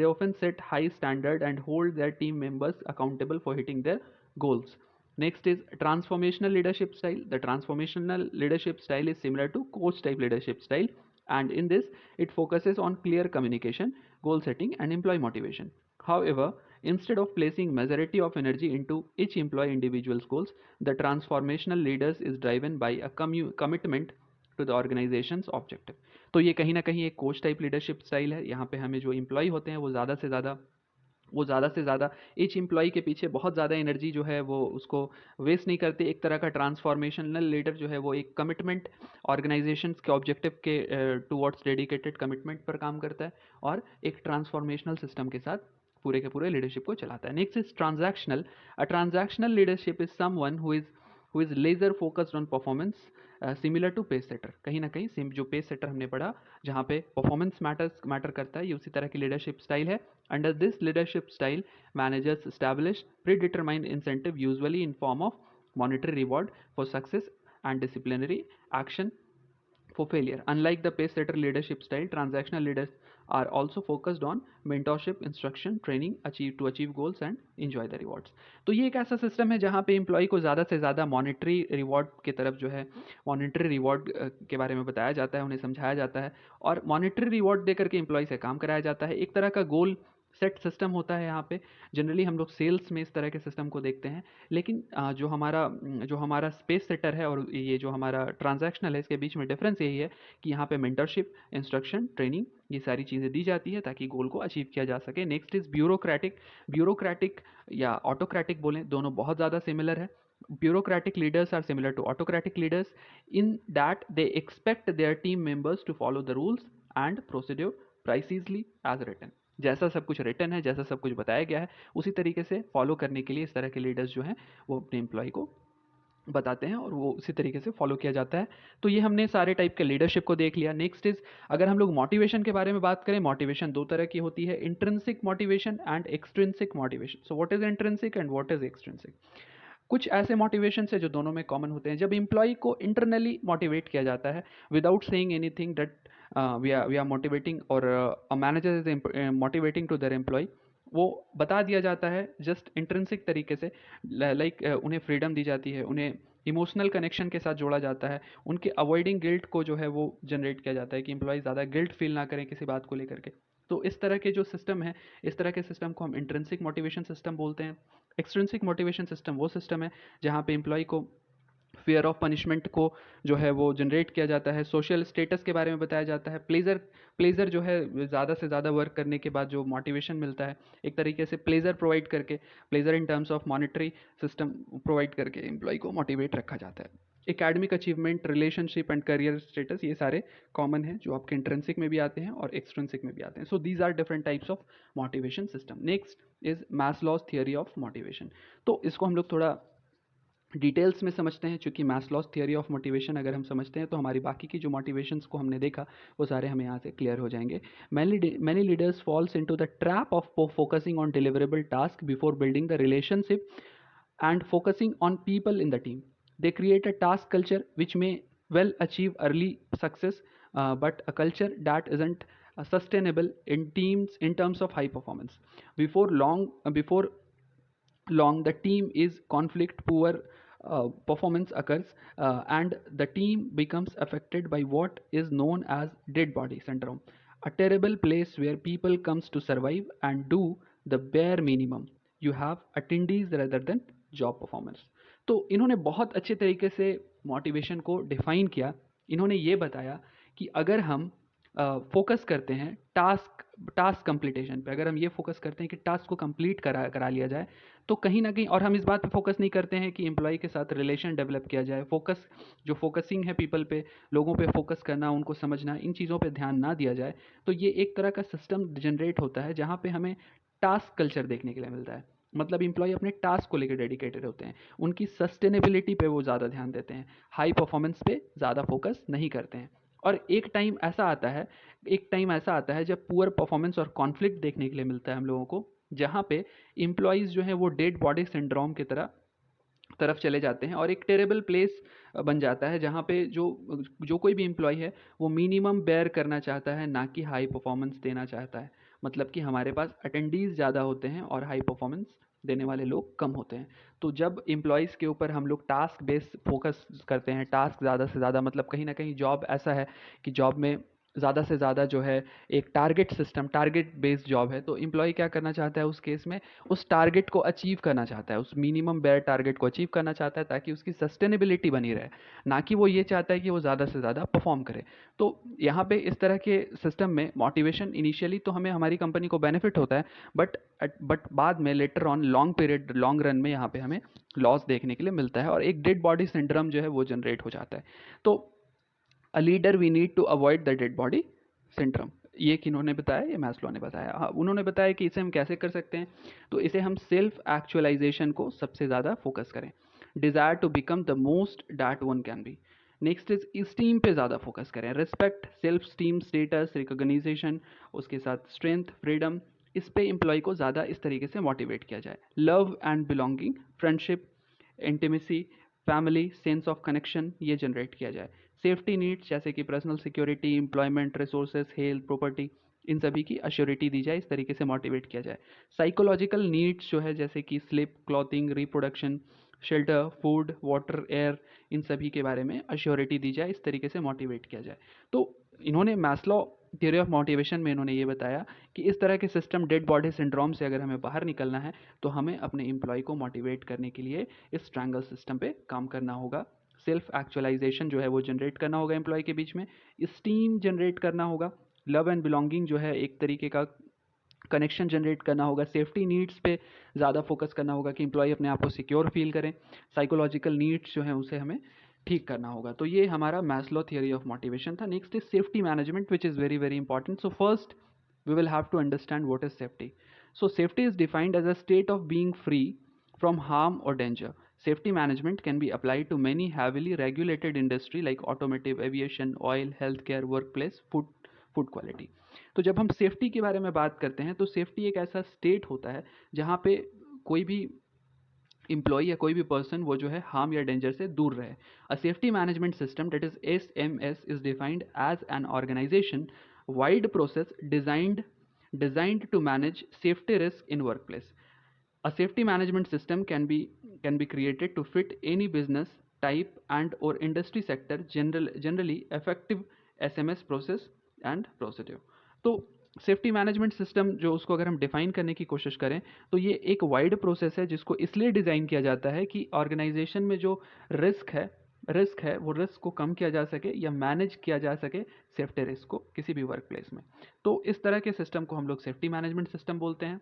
often set high standard and hold their team members accountable for hitting their goals. Next is transformational leadership style. The transformational leadership style is similar to coach type leadership style, and in this it focuses on clear communication, goal setting and employee motivation. However, instead of placing majority of energy into each employee individual's goals, the transformational leaders is driven by a commitment to the organization's objective. तो ये कहीं ना कहीं एक कोच टाइप लीडरशिप स्टाइल है। यहाँ पे हमें जो एम्प्लॉय होते हैं वो ज़्यादा से ज़्यादा ईच एम्प्लॉय के पीछे बहुत ज़्यादा एनर्जी जो है वो उसको वेस्ट नहीं करते। एक तरह का ट्रांसफॉर्मेशनल लीडर जो है वो एक कमिटमेंट ऑर्गेनाइजेशंस के ऑब्जेक्टिव के टुवर्ड्स डेडिकेटेड कमिटमेंट पर काम करता है और एक ट्रांसफॉर्मेशनल सिस्टम के साथ पूरे के पूरे लीडरशिप को चलाता है। Next is transactional. A transactional leadership is someone who is laser focused on performance, similar to pace setter. कहीं ना कहीं जो पेस सेटर हमने पढ़ा जहाँ पे परफॉर्मेंस मैटर करता है, ये उसी तरह की लीडरशिप स्टाइल है। Under this leadership style managers establish pre-determined incentive usually in form of monetary reward for success and disciplinary action for failure. Unlike the pace setter leadership style, transactional leaders are also focused on mentorship, instruction, training to achieve goals and enjoy the rewards. तो ये एक ऐसा सिस्टम है जहाँ पे एम्प्लॉय को ज़्यादा से ज़्यादा मॉनेटरी रिवॉर्ड की तरफ जो है मॉनेटरी रिवॉर्ड के बारे में बताया जाता है, उन्हें समझाया जाता है और मॉनेटरी रिवॉर्ड देकर के एम्प्लॉय से काम कराया जाता है। एक तरह का गोल सेट सिस्टम होता है यहाँ पे। जनरली हम लोग सेल्स में इस तरह के सिस्टम को देखते हैं, लेकिन जो हमारा स्पेस सेटर है और ये जो हमारा ट्रांजैक्शनल है, इसके बीच में डिफरेंस यही है कि यहाँ पे मेंटरशिप, इंस्ट्रक्शन, ट्रेनिंग ये सारी चीज़ें दी जाती है ताकि गोल को अचीव किया जा सके। नेक्स्ट इज ब्यूरोक्रेटिक या ऑटोक्रेटिक बोलें, दोनों बहुत ज़्यादा सिमिलर है। Bureaucratic leaders are similar to autocratic leaders in that they expect their team members to follow the rules and procedure precisely as written. जैसा सब कुछ रिटन है, जैसा सब कुछ बताया गया है, उसी तरीके से फॉलो करने के लिए इस तरह के लीडर्स जो हैं वो अपने एम्प्लॉय को बताते हैं और वो उसी तरीके से फॉलो किया जाता है। तो ये हमने सारे टाइप के लीडरशिप को देख लिया। नेक्स्ट इज, अगर हम लोग मोटिवेशन के बारे में बात करें, मोटिवेशन दो तरह की होती है, intrinsic motivation and extrinsic motivation. So what is intrinsic and what is extrinsic? कुछ ऐसे मोटिवेशन है जो दोनों में कॉमन होते हैं। जब एम्प्लॉय को इंटरनली मोटिवेट किया जाता है without saying anything that we are motivating और a manager is motivating to their employee, वो बता दिया जाता है जस्ट इंट्रिंसिक तरीके से, लाइक उन्हें फ्रीडम दी जाती है, उन्हें इमोशनल कनेक्शन के साथ जोड़ा जाता है, उनके अवॉइडिंग गिल्ट को जो है वो जनरेट किया जाता है कि एम्प्लॉय ज़्यादा गिल्ट फील ना करें किसी बात को लेकर के। तो इस तरह के जो सिस्टम है, इस तरह के सिस्टम को हम इंट्रिंसिक मोटिवेशन सिस्टम बोलते हैं। एक्सट्रिंसिक मोटिवेशन सिस्टम वो सिस्टम है जहाँ पे एम्प्लॉय को फियर ऑफ पनिशमेंट को जो है वो जनरेट किया जाता है, सोशल स्टेटस के बारे में बताया जाता है, प्लेजर जो है ज़्यादा से ज़्यादा वर्क करने के बाद जो मोटिवेशन मिलता है, एक तरीके से प्लेजर प्रोवाइड करके, pleasure in terms of monetary system provide करके एम्प्लॉय को मोटिवेट रखा जाता है। Academic achievement, relationship and career status, ये सारे कॉमन हैं जो आपके इंट्रिंसिक में भी आते हैं और एक्सट्रिंसिक में भी आते हैं। So these are different types of motivation system. Next is Maslow's theory of motivation. तो इसको हम लोग थोड़ा डिटेल्स में समझते हैं, चूंकि मैस्लोज थियरी ऑफ मोटिवेशन अगर हम समझते हैं तो हमारी बाकी की जो मोटिवेशंस को हमने देखा वो सारे हमें यहाँ से क्लियर हो जाएंगे। Many leaders falls into the trap of focusing on deliverable task before building the relationship and focusing on people in the team. They create a task culture which may well achieve early success, but a culture that isn't sustainable in teams in terms of high performance. Before long, the team is conflict, poor performance occurs, and the team becomes affected by what is known as dead body syndrome, a terrible place where people comes to survive and do the bare minimum. You have attendees rather than job performance. तो इन्होंने बहुत अच्छे तरीके से मोटिवेशन को डिफाइन किया। इन्होंने ये बताया कि अगर हम फोकस करते हैं टास्क कंप्लीटेशन पे, अगर हम ये फोकस करते हैं कि टास्क को कंप्लीट करा लिया जाए, तो कहीं ना कहीं, और हम इस बात पे फोकस नहीं करते हैं कि एम्प्लॉय के साथ रिलेशन डेवलप किया जाए, फोकसिंग है पीपल पे, लोगों पे फोकस करना, उनको समझना, इन चीज़ों पे ध्यान ना दिया जाए, तो ये एक तरह का सिस्टम जनरेट होता है जहाँ पे हमें टास्क कल्चर देखने के लिए मिलता है। मतलब एम्प्लॉय अपने टास्क को लेकर डेडिकेटेड होते हैं, उनकी सस्टेनेबिलिटी पे वो ज़्यादा ध्यान देते हैं, हाई परफॉर्मेंस पे ज़्यादा फोकस नहीं करते हैं। और एक टाइम ऐसा आता है जब पुअर परफॉर्मेंस और कॉन्फ्लिक्ट देखने के लिए मिलता है हम लोगों को, जहाँ पे एम्प्लॉयज़ जो हैं वो डेड बॉडी सिंड्रोम की तरफ चले जाते हैं और एक टेरेबल प्लेस बन जाता है जहाँ पे जो कोई भी एम्प्लॉय है वो मिनिमम बेयर करना चाहता है, ना कि हाई परफॉर्मेंस देना चाहता है। मतलब कि हमारे पास अटेंडीज़ ज़्यादा होते हैं और हाई परफॉर्मेंस देने वाले लोग कम होते हैं। तो जब एम्प्लॉयज़ के ऊपर हम लोग टास्क बेस्ड फोकस करते हैं, टास्क ज़्यादा से ज़्यादा, मतलब कहीं ना कहीं जॉब ऐसा है कि जॉब में ज़्यादा से ज़्यादा जो है एक target system, target based job है, तो एम्प्लॉय क्या करना चाहता है उस केस में, उस टारगेट को अचीव करना चाहता है, उस मिनिमम बेयर टारगेट को अचीव करना चाहता है ताकि उसकी सस्टेनेबिलिटी बनी रहे, ना कि वो ये चाहता है कि वो ज़्यादा से ज़्यादा परफॉर्म करे। तो यहाँ पे इस तरह के सिस्टम में मोटिवेशन इनिशियली तो हमें हमारी कंपनी को बेनिफिट होता है, बट बाद में later on long period, long run में यहाँ पे हमें लॉस देखने के लिए मिलता है और एक डेड बॉडी सिंड्रोम जो है वो जनरेट हो जाता है। तो a leader we need to avoid the dead body syndrome. ये किन्होंने बताया, ये मैस्लो ने बताया। हाँ, उन्होंने बताया कि इसे हम कैसे कर सकते हैं, तो इसे हम सेल्फ एक्चुअलाइजेशन को सबसे ज़्यादा फोकस करें, desire to become the most that one can be. Next is esteem पे ज़्यादा फोकस करें, respect, self esteem, status, recognition, उसके साथ स्ट्रेंथ, फ्रीडम, इस पे एम्प्लॉय को ज़्यादा इस तरीके से मोटिवेट किया जाए। Love and belonging, friendship, intimacy, family, sense of connection, ये जनरेट किया जाए। सेफ्टी नीड्स जैसे कि personal security, employment, resources, health, property, इन सभी की अश्योरिटी दी जाए, इस तरीके से मोटिवेट किया जाए। साइकोलॉजिकल नीड्स जो है जैसे कि sleep, clothing, reproduction, shelter, food, water, air, इन सभी के बारे में अश्योरिटी दी जाए, इस तरीके से मोटिवेट किया जाए। तो इन्होंने मैस्लो थ्योरी ऑफ मोटिवेशन में इन्होंने ये बताया कि इस तरह के सिस्टम, डेड बॉडी सिंड्रोम से अगर हमें बाहर निकलना है तो हमें अपने एम्प्लॉय को मोटिवेट करने के लिए इस ट्रायंगल सिस्टम पे काम करना होगा। सेल्फ एक्चुअलाइजेशन जो है वो जनरेट करना होगा एम्प्लॉय के बीच में, स्टीम जनरेट करना होगा, लव एंड बिलोंगिंग जो है एक तरीके का कनेक्शन जनरेट करना होगा, सेफ्टी नीड्स पे ज़्यादा फोकस करना होगा कि एम्प्लॉय अपने आप को सिक्योर फील करें, साइकोलॉजिकल नीड्स जो हैं उसे हमें ठीक करना होगा। तो ये हमारा मैस्लो थियरी ऑफ मोटिवेशन था। Next is safety management which is very very important. So first we will have to understand what is safety. So safety is defined as a state of being free from harm or danger. Safety management can be applied to many heavily regulated industry like automotive, aviation, oil, healthcare, workplace, food quality. तो जब हम सेफ्टी के बारे में बात करते हैं तो सेफ्टी एक ऐसा स्टेट होता है जहाँ पे कोई भी एम्प्लॉय या कोई भी पर्सन वो जो है हार्म या डेंजर से दूर रहे। A safety management system that is SMS is defined as an organization wide process designed to manage safety risk in workplace. A safety management system can be created to fit any business type and or industry sector, generally effective SMS process and procedure. तो सेफ्टी मैनेजमेंट सिस्टम जो उसको अगर हम डिफाइन करने की कोशिश करें तो ये एक वाइड प्रोसेस है जिसको इसलिए डिज़ाइन किया जाता है कि ऑर्गेनाइजेशन में जो रिस्क है वो रिस्क को कम किया जा सके या मैनेज किया जा सके सेफ्टी रिस्क को किसी भी वर्क प्लेस में। तो इस तरह के सिस्टम को हम लोग सेफ्टी मैनेजमेंट सिस्टम बोलते हैं।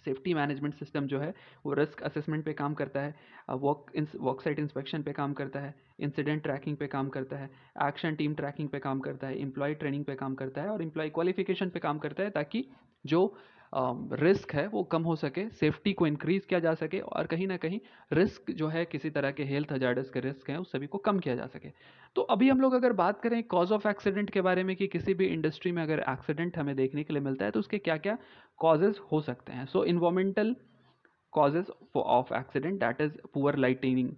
सेफ्टी मैनेजमेंट सिस्टम जो है वो रिस्क असेसमेंट पे काम करता है, वर्क साइट इंस्पेक्शन पे काम करता है, इंसिडेंट ट्रैकिंग पे काम करता है, एक्शन टीम ट्रैकिंग पे काम करता है, एम्प्लॉय ट्रेनिंग पे काम करता है और एम्प्लॉय क्वालिफिकेशन पे काम करता है ताकि जो रिस्क है वो कम हो सके, सेफ्टी को इंक्रीज किया जा सके और कहीं ना कहीं रिस्क जो है किसी तरह के हेल्थ हजार्डस के रिस्क हैं उस सभी को कम किया जा सके। तो अभी हम लोग अगर बात करें कॉज ऑफ एक्सीडेंट के बारे में कि किसी भी इंडस्ट्री में अगर एक्सीडेंट हमें देखने के लिए मिलता है तो उसके क्या क्या कॉजेज हो सकते हैं। सो environmental causes of accident that is poor lighting,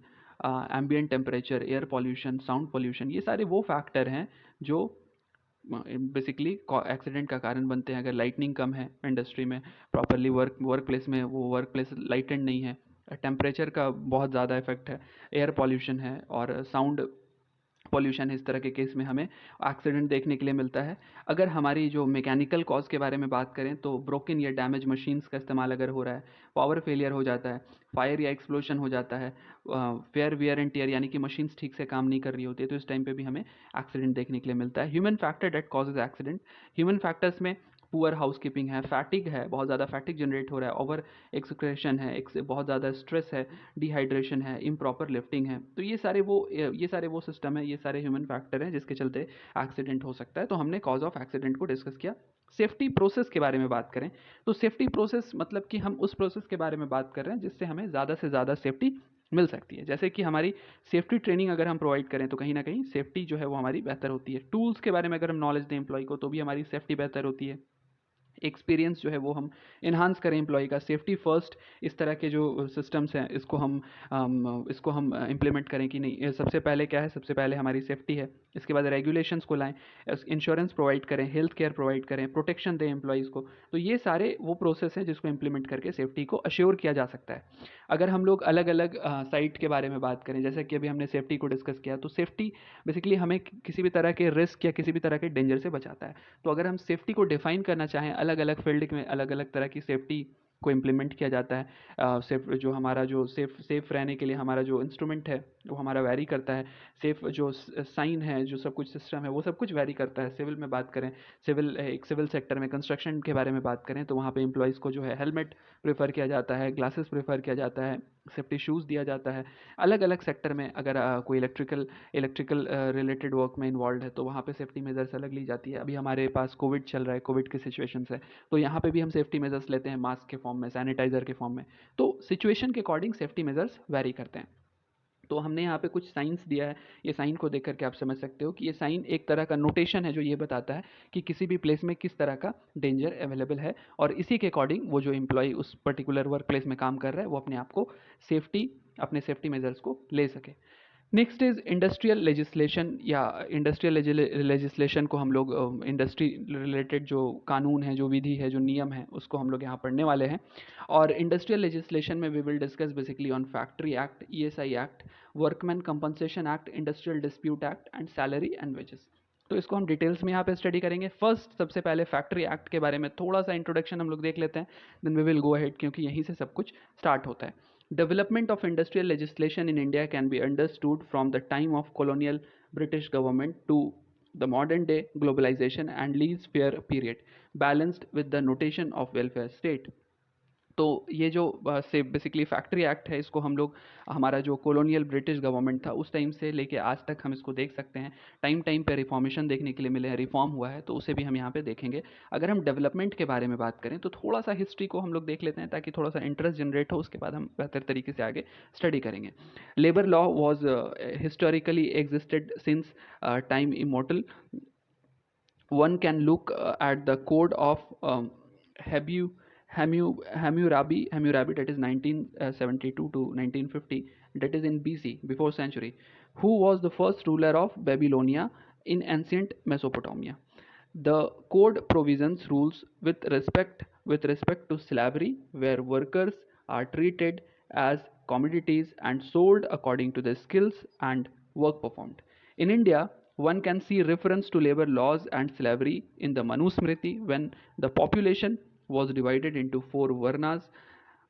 ambient temperature, air pollution, sound pollution, ये सारे वो फैक्टर हैं जो बेसिकली एक्सीडेंट का कारण बनते हैं। अगर लाइटनिंग कम है इंडस्ट्री में, प्रॉपरली वर्क प्लेस में वो वर्क प्लेस लाइटेंड नहीं है, टेम्परेचर का बहुत ज़्यादा इफेक्ट है, एयर पॉल्यूशन है और साउंड पॉल्यूशन है, इस तरह के केस में हमें एक्सीडेंट देखने के लिए मिलता है। अगर हमारी जो मैकेनिकल कॉज के बारे में बात करें तो ब्रोकन या डैमेज मशीन्स का इस्तेमाल अगर हो रहा है, पावर फेलियर हो जाता है, फायर या एक्सप्लोजन हो जाता है, फेयर वियर एंड टियर यानी कि मशीन्स ठीक से काम नहीं कर रही होती है, तो इस टाइम पे भी हमें एक्सीडेंट देखने के लिए मिलता है। Human factor that causes accident, human factors में पुअर हाउसकीपिंग है, फैटिग है, बहुत ज़्यादा फैटिग जनरेट हो रहा है, ओवर एक्सक्रेशन है, बहुत ज़्यादा स्ट्रेस है, डिहाइड्रेशन है, इम्प्रॉपर लिफ्टिंग है, तो ये सारे वो सिस्टम है, ये सारे ह्यूमन फैक्टर हैं जिसके चलते एक्सीडेंट हो सकता है। तो हमने कॉज ऑफ एक्सीडेंट को डिस्कस किया। सेफ्टी प्रोसेस के बारे में बात करें तो सेफ्टी प्रोसेस मतलब कि हम उस प्रोसेस के बारे में बात कर रहे हैं जिससे हमें ज़्यादा से ज़्यादा सेफ्टी मिल सकती है। जैसे कि हमारी सेफ्टी ट्रेनिंग अगर हम प्रोवाइड करें तो कहीं ना कहीं सेफ्टी जो है वो हमारी बेहतर होती है। टूल्स के बारे में अगर हम नॉलेज दें एम्प्लॉय को तो भी हमारी सेफ्टी बेहतर होती है। एक्सपीरियंस जो है वो हम इन्हांस करें एम्प्लॉय का, सेफ्टी फर्स्ट इस तरह के जो सिस्टम्स हैं इसको हम इम्प्लीमेंट करें कि नहीं, सबसे पहले क्या है, सबसे पहले हमारी सेफ्टी है, इसके बाद रेगुलेशंस को लाएं, इंश्योरेंस प्रोवाइड करें, हेल्थ केयर प्रोवाइड करें, प्रोटेक्शन दें एम्प्लॉयज़ को। तो ये सारे वो प्रोसेस हैं जिसको इम्प्लीमेंट करके सेफ्टी को अश्योर किया जा सकता है। अगर हम लोग अलग अलग साइट के बारे में बात करें, जैसे कि अभी हमने सेफ्टी को डिस्कस किया, तो सेफ्टी बेसिकली हमें किसी भी तरह के रिस्क या किसी भी तरह के डेंजर से बचाता है। तो अगर हम सेफ्टी को डिफाइन करना चाहें, अलग अलग फील्ड में अलग अलग तरह की सेफ्टी को इम्प्लीमेंट किया जाता है। सेफ जो हमारा जो सेफ रहने के लिए हमारा जो इंस्ट्रूमेंट है वो हमारा वैरी करता है। सेफ जो साइन है, जो सब कुछ सिस्टम है, वो सब कुछ वैरी करता है। सिविल में बात करें, एक सिविल सेक्टर में कंस्ट्रक्शन के बारे में बात करें, तो वहाँ पे एम्प्लॉयज़ को जो है हेलमेट प्रेफर किया जाता है, ग्लासेस प्रेफर किया जाता है, सेफ्टी शूज़ दिया जाता है। अलग अलग सेक्टर में अगर कोई इलेक्ट्रिकल रिलेटेड वर्क में इन्वॉल्व है तो वहाँ पे सेफ्टी मेजर्स अलग ली जाती है। अभी हमारे पास कोविड चल रहा है, कोविड की सिचुएशन है, तो यहाँ पे भी हम सेफ्टी मेजर्स लेते हैं मास्क के फॉर्म में, सैनिटाइजर के फॉर्म में। तो सिचुएशन के अकॉर्डिंग सेफ्टी मेजर्स वैरी करते हैं। तो हमने यहाँ पे कुछ साइंस दिया है, ये साइन को देख करके आप समझ सकते हो कि ये साइन एक तरह का नोटेशन है जो ये बताता है कि किसी भी प्लेस में किस तरह का डेंजर अवेलेबल है, और इसी के अकॉर्डिंग वो जो एम्प्लॉय उस पर्टिकुलर वर्क प्लेस में काम कर रहा है वो अपने आप को अपने सेफ्टी मेजर्स को ले सके। नेक्स्ट इज इंडस्ट्रियल लेजिस्लेशन, या इंडस्ट्रियल लेजिस्लेशन को हम लोग इंडस्ट्री रिलेटेड जो कानून है, जो विधि है, जो नियम है, उसको हम लोग यहाँ पढ़ने वाले हैं। और इंडस्ट्रियल लेजिस्लेशन में we will discuss basically on factory act, ESI act, workman compensation act, industrial dispute act and salary and wages. तो इसको हम डिटेल्स में यहाँ पे स्टडी करेंगे। फर्स्ट सबसे पहले फैक्ट्री एक्ट के बारे में थोड़ा सा इंट्रोडक्शन हम लोग देख लेते हैं, then we will go ahead, क्योंकि यहीं से सब कुछ स्टार्ट होता है। Development of industrial legislation in India can be understood from the time of colonial British government to the modern day globalization and laissez-faire period, balanced with the notation of welfare state. तो ये जो से बेसिकली फैक्ट्री एक्ट है, इसको हम लोग हमारा जो कॉलोनियल ब्रिटिश गवर्नमेंट था उस टाइम से लेके आज तक हम इसको देख सकते हैं। टाइम टाइम पे रिफॉर्मेशन देखने के लिए मिले हैं, रिफॉर्म हुआ है, तो उसे भी हम यहाँ पे देखेंगे। अगर हम डेवलपमेंट के बारे में बात करें तो थोड़ा सा हिस्ट्री को हम लोग देख लेते हैं ताकि थोड़ा सा इंटरेस्ट जनरेट हो, उसके बाद हम बेहतर तरीके से आगे स्टडी करेंगे। Labour law was historically existed since time immortal. One can look at the code of Habu, Hammurabi, that is 1972 to 1950, that is in BC, before century, who was the first ruler of Babylonia in ancient Mesopotamia. The code provisions rules with respect to slavery, where workers are treated as commodities and sold according to their skills and work performed. In India, one can see reference to labor laws and slavery in the Manusmriti, when the population was divided into four varnas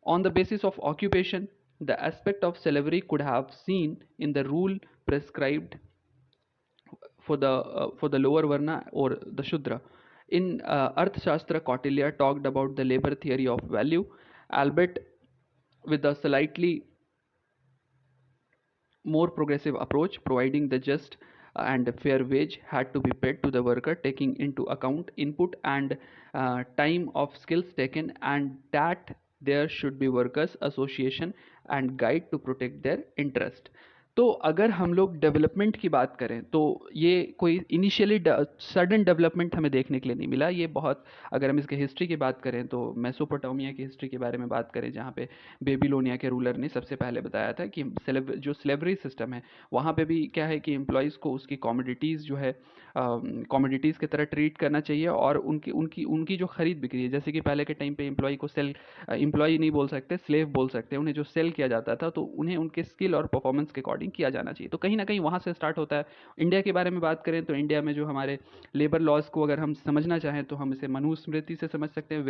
on the basis of occupation. The aspect of slavery could have seen in the rule prescribed for the lower varna or the Shudra. In Arthashastra, Kautilya talked about the labor theory of value, albeit with a slightly more progressive approach, providing the just and fair wage had to be paid to the worker, taking into account input and time of skills taken, and that there should be workers association and guide to protect their interest. तो अगर हम लोग डेवलपमेंट की बात करें तो ये कोई इनिशियली सडन डेवलपमेंट हमें देखने के लिए नहीं मिला। ये बहुत, अगर हम इसके हिस्ट्री की बात करें तो मेसोपोटामिया की हिस्ट्री के बारे में बात करें, जहाँ पे बेबीलोनिया के रूलर ने सबसे पहले बताया था कि जो स्लेवरी सिस्टम है वहाँ पे भी क्या है कि एम्प्लॉयज़ को उसकी कॉमोडिटीज़ जो है कॉमोडिटीज़ की तरह ट्रीट करना चाहिए, और उनकी उनकी उनकी जो खरीद बिक्री है, जैसे कि पहले के टाइम पे एम्प्लॉय को एम्प्लॉय नहीं बोल सकते, स्लेव बोल सकते हैं, उन्हें जो सेल किया जाता था तो उन्हें उनके स्किल और परफॉर्मेंस के अकॉर्डिंग किया जाना चाहिए। तो कहीं ना कहीं वहाँ से स्टार्ट होता है। इंडिया के बारे में बात करें तो इंडिया में जो हमारे लेबर लॉज को अगर हम समझना चाहें तो हम इसे मनुस्मृति से समझ सकते हैं,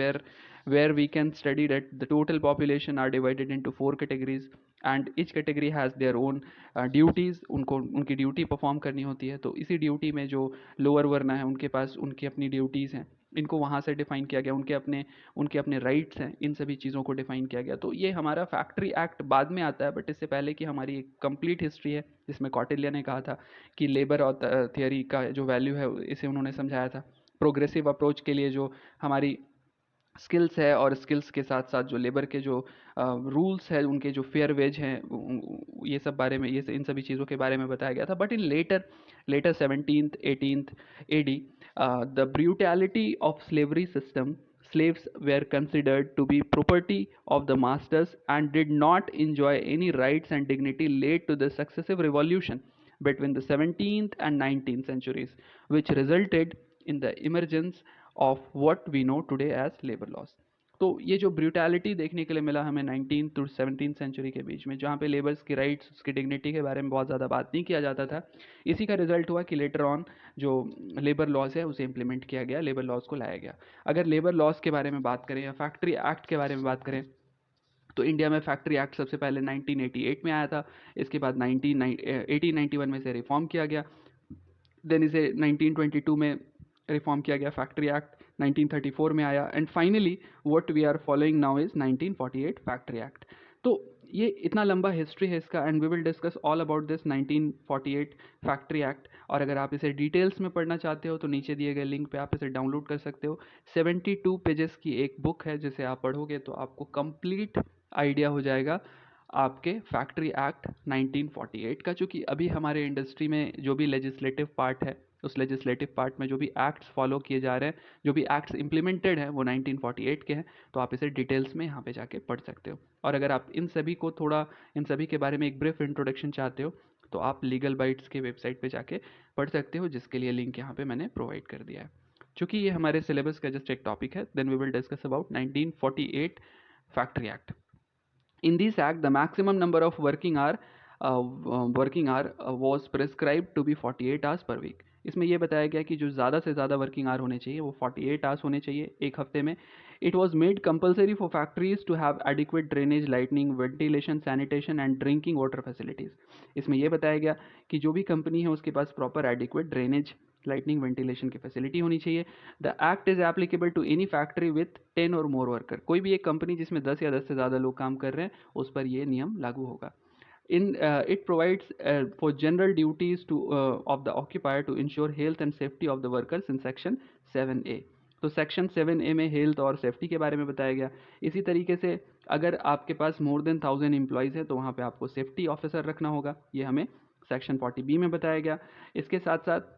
where we can study that the total population are divided into 4 categories and each category has their own duties, उनको उनकी ड्यूटी परफॉर्म करनी होती है। तो इसी ड्यूटी में जो लोअर वर्ना है उनके पास उनकी अपनी ड्यूटीज़ हैं, इनको वहाँ से डिफाइन किया गया, उनके अपने राइट्स हैं, इन सभी चीज़ों को डिफाइन किया गया। तो ये हमारा फैक्ट्री एक्ट बाद में आता है, बट इससे पहले की हमारी एक कंप्लीट हिस्ट्री है जिसमें कौटिल्य ने कहा था कि लेबर और थियरी का जो वैल्यू है इसे उन्होंने समझाया था। प्रोग्रेसिव अप्रोच के लिए जो हमारी स्किल्स है, और स्किल्स के साथ साथ जो लेबर के जो रूल्स है, उनके जो फेयर वेज हैं, ये सब बारे में, इन सभी चीज़ों के बारे में बताया गया था। But in later 17th 18th AD, the brutality of slavery system, slaves were considered to be property of the masters and did not enjoy any rights and dignity led to the successive revolution. between the 17th and 19th centuries, which resulted in the emergence of what we know today as labor laws. तो ये जो ब्रूटैलिटी देखने के लिए मिला हमें 19th टू 17th सेंचुरी के बीच में, जहाँ पे लेबर्स की राइट्स, उसकी डिग्निटी के बारे में बहुत ज़्यादा बात नहीं किया जाता था, इसी का रिजल्ट हुआ कि लेटर ऑन जो लेबर लॉज है उसे इम्प्लीमेंट किया गया, लेबर लॉज को लाया गया। अगर लेबर लॉज के बारे में बात करें या फैक्ट्री एक्ट के बारे में बात करें, तो इंडिया में फैक्ट्री एक्ट सबसे पहले 1988 में आया था। इसके बाद 1891 में से रिफॉर्म किया गया। देन इसे 1922 में रिफॉर्म किया गया फैक्ट्री एक्ट, 1934 में आया, and finally what we are following now is 1948 factory act. तो ये इतना लंबा हिस्ट्री है इसका, and we will discuss all about this 1948 factory act. और अगर आप इसे डिटेल्स में पढ़ना चाहते हो तो नीचे दिए गए लिंक पे आप इसे डाउनलोड कर सकते हो। 72 पेजेस की एक बुक है, जिसे आप पढ़ोगे तो आपको कंप्लीट आइडिया हो जाएगा आपके फैक्ट्री एक्ट 1948 का। चूँकि अभी हमारे इंडस्ट्री में जो भी लेजिस्लेटिव पार्ट है, उस लेजिस्लेटिव पार्ट में जो भी एक्ट्स फॉलो किए जा रहे हैं, जो भी एक्ट्स इम्प्लीमेंटेड हैं, वो 1948 के हैं। तो आप इसे डिटेल्स में यहाँ पे जाके पढ़ सकते हो। और अगर आप इन सभी के बारे में एक ब्रीफ इंट्रोडक्शन चाहते हो तो आप लीगल बाइट्स के वेबसाइट पे जाके पढ़ सकते हो, जिसके लिए लिंक यहाँ पे मैंने प्रोवाइड कर दिया है। चूँकि ये हमारे सिलेबस का जस्ट एक टॉपिक है, then we will discuss about 1948 factory act. In this act, the maximum number of working hour was prescribed to be 48 hours per week. इसमें यह बताया गया कि जो ज़्यादा से ज़्यादा वर्किंग आवर होने चाहिए वो 48 आवर्स होने चाहिए एक हफ्ते में। It was made compulsory for factories to have adequate drainage, lightning, ventilation, sanitation and drinking water facilities. इसमें यह बताया गया कि जो भी कंपनी है उसके पास proper adequate drainage, lightning, ventilation की फैसिलिटी होनी चाहिए। The act is applicable to any factory with 10 or more worker. कोई भी एक कंपनी जिसमें 10 या 10 से ज़्यादा लोग काम कर रहे हैं उस पर ये नियम लागू होगा। It provides for general duties to of the occupier to ensure health and safety of the workers in section 7A। तो सेक्शन 7A में हेल्थ और सेफ्टी के बारे में बताया गया। इसी तरीके से अगर आपके पास मोर देन 1000 एम्प्लॉयज़ है तो वहाँ पे आपको सेफ्टी ऑफिसर रखना होगा, ये हमें सेक्शन 40B में बताया गया। इसके साथ साथ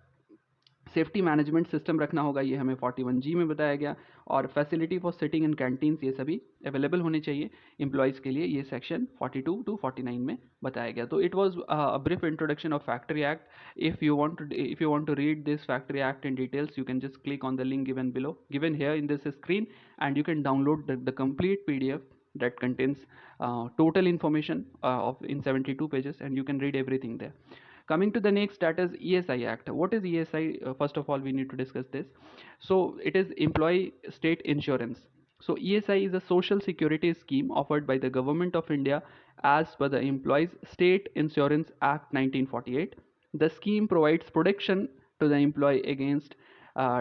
सेफ्टी मैनेजमेंट सिस्टम रखना होगा, ये हमें 41G में बताया गया। और facility for sitting in canteens, ये सभी अवेलेबल होने चाहिए एम्प्लॉयज़ के लिए, ये सेक्शन 42 टू 49 में बताया गया। तो it was a brief introduction of factory act. If you want to read this factory act in details, you can just click on the link given here in this screen, and you can download the complete PDF that contains total information of in 72 pages, and you can read everything there. Coming to the next, that is ESI Act. What is ESI? First of all, we need to discuss this. So it is Employee State Insurance. So ESI is a social security scheme offered by the Government of India as per the Employees State Insurance Act 1948. The scheme provides protection to the employee against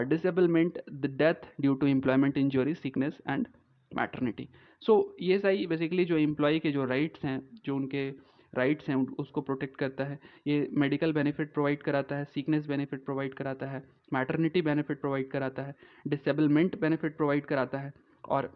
disablement, the death due to employment injury, sickness and maternity. So ESI basically जो एम्प्लॉय के जो राइट्स हैं, जो उनके राइट्स हैं उसको प्रोटेक्ट करता है। ये मेडिकल बेनिफिट प्रोवाइड कराता है, सीकनेस बेनिफिट प्रोवाइड कराता है, मैटरनिटी बेनिफिट प्रोवाइड कराता है, डिसेबलमेंट बेनिफिट प्रोवाइड कराता है, और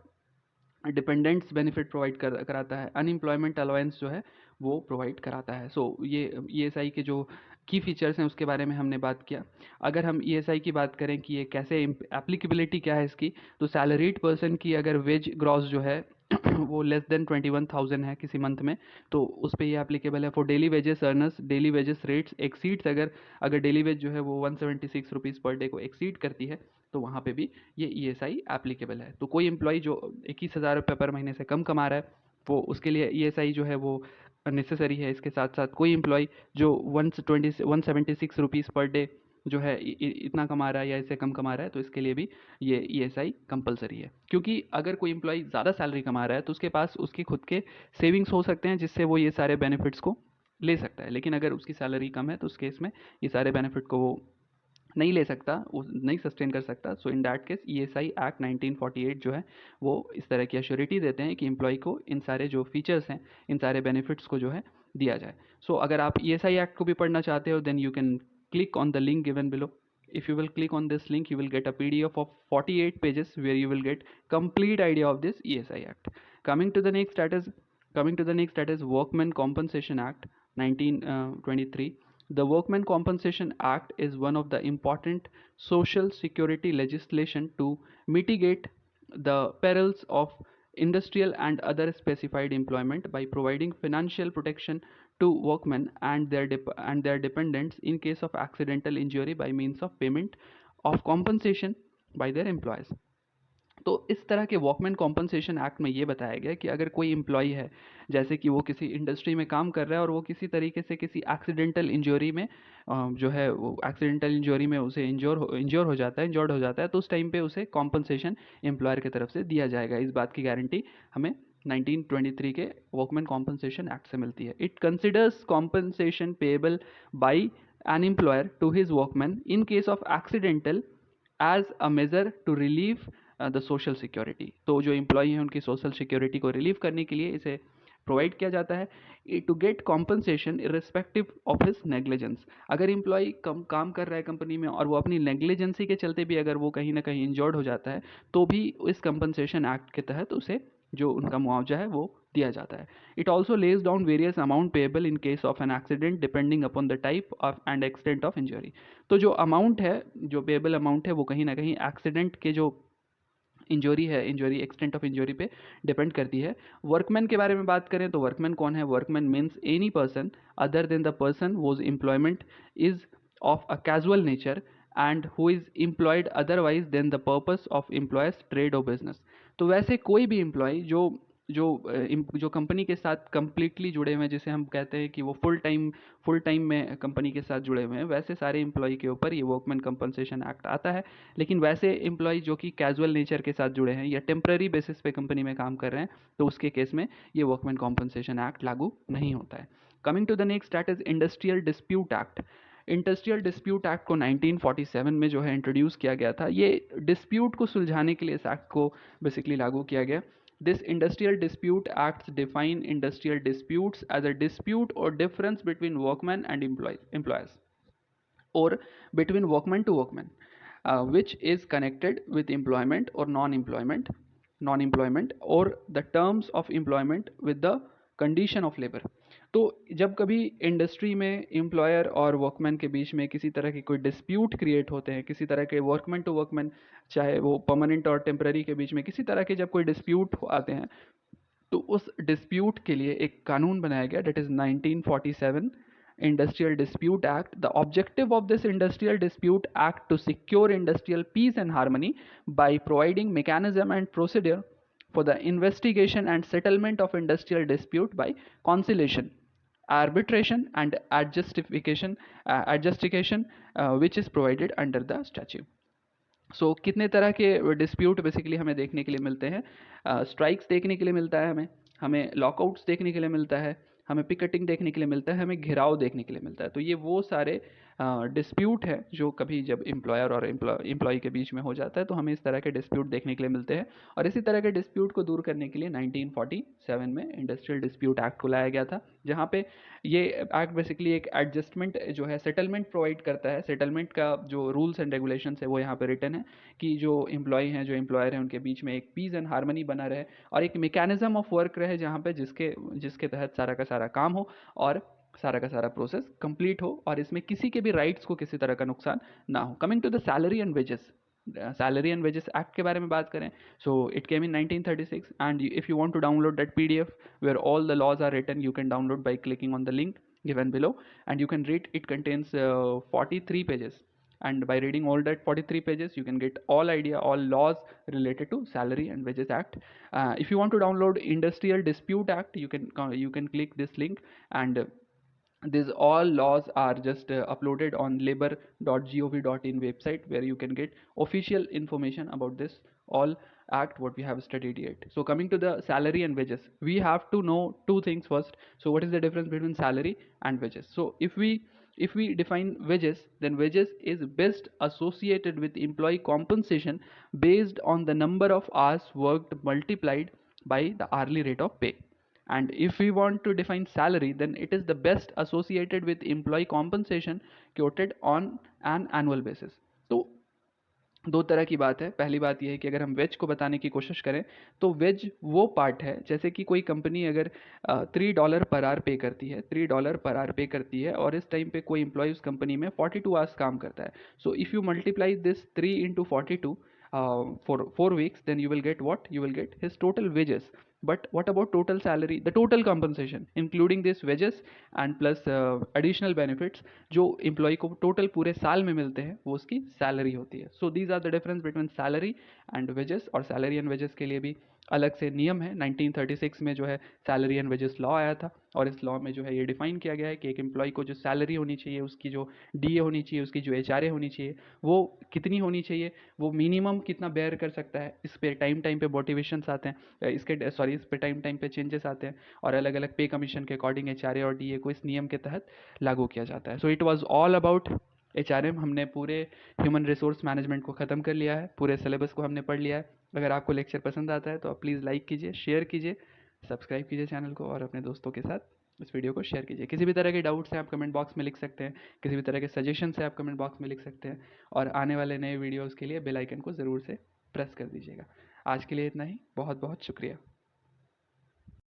डिपेंडेंट्स बेनिफिट प्रोवाइड कराता है, अनएम्प्लॉयमेंट अलाउंस जो है वो प्रोवाइड कराता है। सो ये ESI के जो की फीचर्स हैं उसके बारे में हमने बात किया। अगर हम ESI की बात करें कि ये कैसे एप्लीकेबिलिटी क्या है इसकी, तो सैलरीड पर्सन की अगर वेज ग्रॉस जो है वो लेस देन 21,000 है किसी मंथ में, तो उस पर ये एप्लीकेबल है। For daily wages earners, daily wages rates exceeds, अगर डेली वेज जो है वो 176 रुपीज़ पर डे को एक्सीड करती है तो वहाँ पे भी ये ESI एप्लीकेबल है। तो कोई एम्प्लॉय जो 21,000 रुपये पर महीने से कम कमा रहा है वो उसके लिए ESI जो है वो नेसेसरी है। इसके साथ साथ कोई एम्प्लॉय जो 176 रुपीज़ पर डे जो है इतना कमा रहा है या इससे कम कमा रहा है तो इसके लिए भी ये ESI कंपलसरी है। क्योंकि अगर कोई एम्प्लॉय ज़्यादा सैलरी कमा रहा है तो उसके पास उसके खुद के सेविंग्स हो सकते हैं जिससे वो ये सारे बेनिफिट्स को ले सकता है, लेकिन अगर उसकी सैलरी कम है तो उस केस में ये सारे बेनिफिट को वो नहीं ले सकता, वो नहीं सस्टेन कर सकता। So in that case ESI act 1948 जो है वो इस तरह की अश्योरिटी देते हैं कि एम्प्लॉय को इन सारे जो फीचर्स हैं, इन सारे बेनिफिट्स को जो है दिया जाए। सो अगर आप ESI एक्ट को भी पढ़ना चाहते हो then you can click on the link given below. If you will click on this link, you will get a PDF of 48 pages where you will get complete idea of this ESI Act. Coming to the next, that is Workmen Compensation Act 1923. The Workmen Compensation Act is one of the important social security legislation to mitigate the perils of industrial and other specified employment by providing financial protection to workmen and their dependents in case of accidental injury by means of payment of compensation by their employees. तो इस तरह के वॉकमैन कॉम्पनसेशन एक्ट में ये बताया गया कि अगर कोई एम्प्लॉई है, जैसे कि वो किसी इंडस्ट्री में काम कर रहा है और वो किसी तरीके से किसी एक्सीडेंटल इंजरी में जो है वो एक्सीडेंटल इंजरी में उसे इंजर्ड हो जाता है, तो उस टाइम पे उसे कॉम्पनसेशन एम्प्लॉयर की तरफ से दिया जाएगा। इस बात की गारंटी हमें 1923 के वर्कमैन कॉम्पनसेशन एक्ट से मिलती है। It considers compensation payable by an employer to his workman in case of accidental as a measure to relieve the social security. तो जो एम्प्लॉई हैं उनकी सोशल सिक्योरिटी को रिलीव करने के लिए इसे प्रोवाइड किया जाता है to get compensation irrespective of his negligence. अगर एम्प्लॉई काम कर रहा है कंपनी में और वो अपनी नेग्लिजेंसी के चलते भी अगर वो कहीं ना कहीं इंजर्ड हो जाता है, तो भी इस कंपनसेशन एक्ट के तहत उसे जो उनका मुआवजा है वो दिया जाता है। It also lays down various amount payable in case of an accident depending upon the type of and extent of injury. तो जो अमाउंट है, जो पेएबल अमाउंट है, वो कहीं ना कहीं एक्सीडेंट के जो इंजरी है, इंजरी एक्सटेंट ऑफ इंजरी पे डिपेंड करती है। वर्कमैन के बारे में बात करें तो वर्कमैन कौन है? Workman means any person other than the person whose employment is of a casual nature and who is employed otherwise than the purpose of employer's trade or business। तो वैसे कोई भी एम्प्लॉय जो जो जो कंपनी के साथ कंप्लीटली जुड़े हुए हैं, जिसे हम कहते हैं कि वो फुल टाइम में कंपनी के साथ जुड़े हुए हैं, वैसे सारे एम्प्लॉय के ऊपर ये वर्कमैन कंपनसेशन एक्ट आता है। लेकिन वैसे एम्प्लॉय जो कि कैजुअल नेचर के साथ जुड़े हैं या टेम्प्रेरी बेसिस पे कंपनी में काम कर रहे हैं, तो उसके केस में ये वर्कमैन कॉम्पनसेशन एक्ट लागू नहीं होता है। Coming to the next, that is industrial dispute act. Industrial dispute act को 1947 में जो है इंट्रोड्यूस किया गया था। ये डिस्प्यूट को सुलझाने के लिए इस एक्ट को बेसिकली लागू किया गया। This industrial dispute act define industrial disputes as a dispute or difference between workman and employees or between workman to workman, which is connected with employment or non-employment or the terms of employment with the condition of labor। तो जब कभी इंडस्ट्री में एम्प्लॉयर और वर्कमैन के बीच में किसी तरह के कोई डिस्प्यूट क्रिएट होते हैं, किसी तरह के वर्कमैन टू वर्कमैन, चाहे वो परमानेंट और टेम्पररी के बीच में किसी तरह के जब कोई डिस्प्यूट आते हैं, तो उस डिस्प्यूट के लिए एक कानून बनाया गया, date is 1947 Industrial Dispute Act। The objective of this Industrial Dispute Act to secure industrial peace and harmony by providing mechanism and procedure for the investigation and settlement of industrial dispute by conciliation, arbitration and adjudication, which is provided under the statute। सो कितने तरह के डिस्प्यूट बेसिकली हमें देखने के लिए मिलते हैं? स्ट्राइक्स देखने के लिए मिलता है, हमें लॉकआउट्स देखने के लिए मिलता है, हमें पिकेटिंग देखने के लिए मिलता है, हमें घेराव देखने के लिए मिलता है। तो ये वो सारे डिस्प्यूट है जो कभी जब एम्प्लॉयर और एम्प्लॉय के बीच में हो जाता है, तो हमें इस तरह के डिस्प्यूट देखने के लिए मिलते हैं। और इसी तरह के डिस्प्यूट को दूर करने के लिए 1947 में इंडस्ट्रियल डिस्प्यूट एक्ट को लाया गया था, जहाँ पे ये एक्ट बेसिकली एक एडजस्टमेंट जो है, सेटलमेंट प्रोवाइड करता है। सेटलमेंट का जो रूल्स एंड रेगुलेशन है वो यहाँ पे रिटन है कि जो एम्प्लॉय हैं, जो एम्प्लॉयर हैं, उनके बीच में एक पीस एंड हार्मनी बना रहे और एक मैकेनिज्म ऑफ वर्क रहे, जहाँ पे जिसके तहत सारा का सारा काम हो और सारा का सारा प्रोसेस कंप्लीट हो और इसमें किसी के भी राइट्स को किसी तरह का नुकसान ना हो। Coming to the salary and wages, salary and wages act के बारे में बात करें, so it came in 1936 and if you want to download that PDF where all the laws are written, you can download by clicking on the link given below and you can read it contains 43 pages, and by reading all that 43 pages you can get all idea, all laws related to salary and wages act. If you want to download industrial dispute act, you can click this link, and these all laws are just uploaded on labor.gov.in website, where you can get official information about this all act what we have studied yet. So coming to the salary and wages, we have to know two things first. So what is the difference between salary and wages? So if we define wages, then wages is best associated with employee compensation based on the number of hours worked multiplied by the hourly rate of pay. And if we want to define salary, then it is the best associated with employee compensation quoted on an annual basis। तो दो तरह की बात है। पहली बात यह है कि अगर हम वेज को बताने की कोशिश करें, तो वेज वो पार्ट है, जैसे कि कोई कंपनी अगर $3 पर आवर पे करती है, $3 पर आवर पे करती है, और इस टाइम पे कोई एम्प्लॉय उस कंपनी में 42 आवर्स काम करता है। So if you multiply this 3 into 42 for 4 weeks, then you will get what? You will get his total wages But what about total salary, the total compensation including this wages and plus additional benefits जो एम्प्लॉय को टोटल पूरे साल में मिलते हैं वो उसकी सैलरी होती है. So these are the difference between salary and wages. और सैलरी एंड वेजेस के लिए भी अलग से नियम है. 1936 में जो है सैलरी एंड वेजेस लॉ आया था और इस लॉ में जो है ये डिफाइन किया गया है कि एक एम्प्लॉय को जो सैलरी होनी चाहिए, उसकी जो डीए होनी चाहिए, उसकी जो एचआरए होनी चाहिए वो कितनी होनी चाहिए, वो मिनिमम कितना बेयर कर सकता है. इस पे टाइम पे मोटिवेशंस आते हैं, इसके सॉरी इस पे टाइम पे चेंजेस आते हैं और अलग अलग पे कमीशन के अकॉर्डिंग एचआरए और डीए को इस नियम के तहत लागू किया जाता है. So it was all about HRM. हमने पूरे ह्यूमन रिसोर्स मैनेजमेंट को ख़त्म कर लिया है, पूरे सिलेबस को हमने पढ़ लिया है. अगर आपको लेक्चर पसंद आता है तो आप प्लीज़ लाइक कीजिए, शेयर कीजिए, सब्सक्राइब कीजिए चैनल को और अपने दोस्तों के साथ इस वीडियो को शेयर कीजिए. किसी भी तरह के डाउट्स हैं आप कमेंट बॉक्स में लिख सकते हैं, किसी भी तरह के सजेशन है आप कमेंट बॉक्स में लिख सकते हैं और आने वाले नए वीडियोज़ के लिए बेल आइकन को ज़रूर से प्रेस कर दीजिएगा. आज के लिए इतना ही. बहुत बहुत शुक्रिया.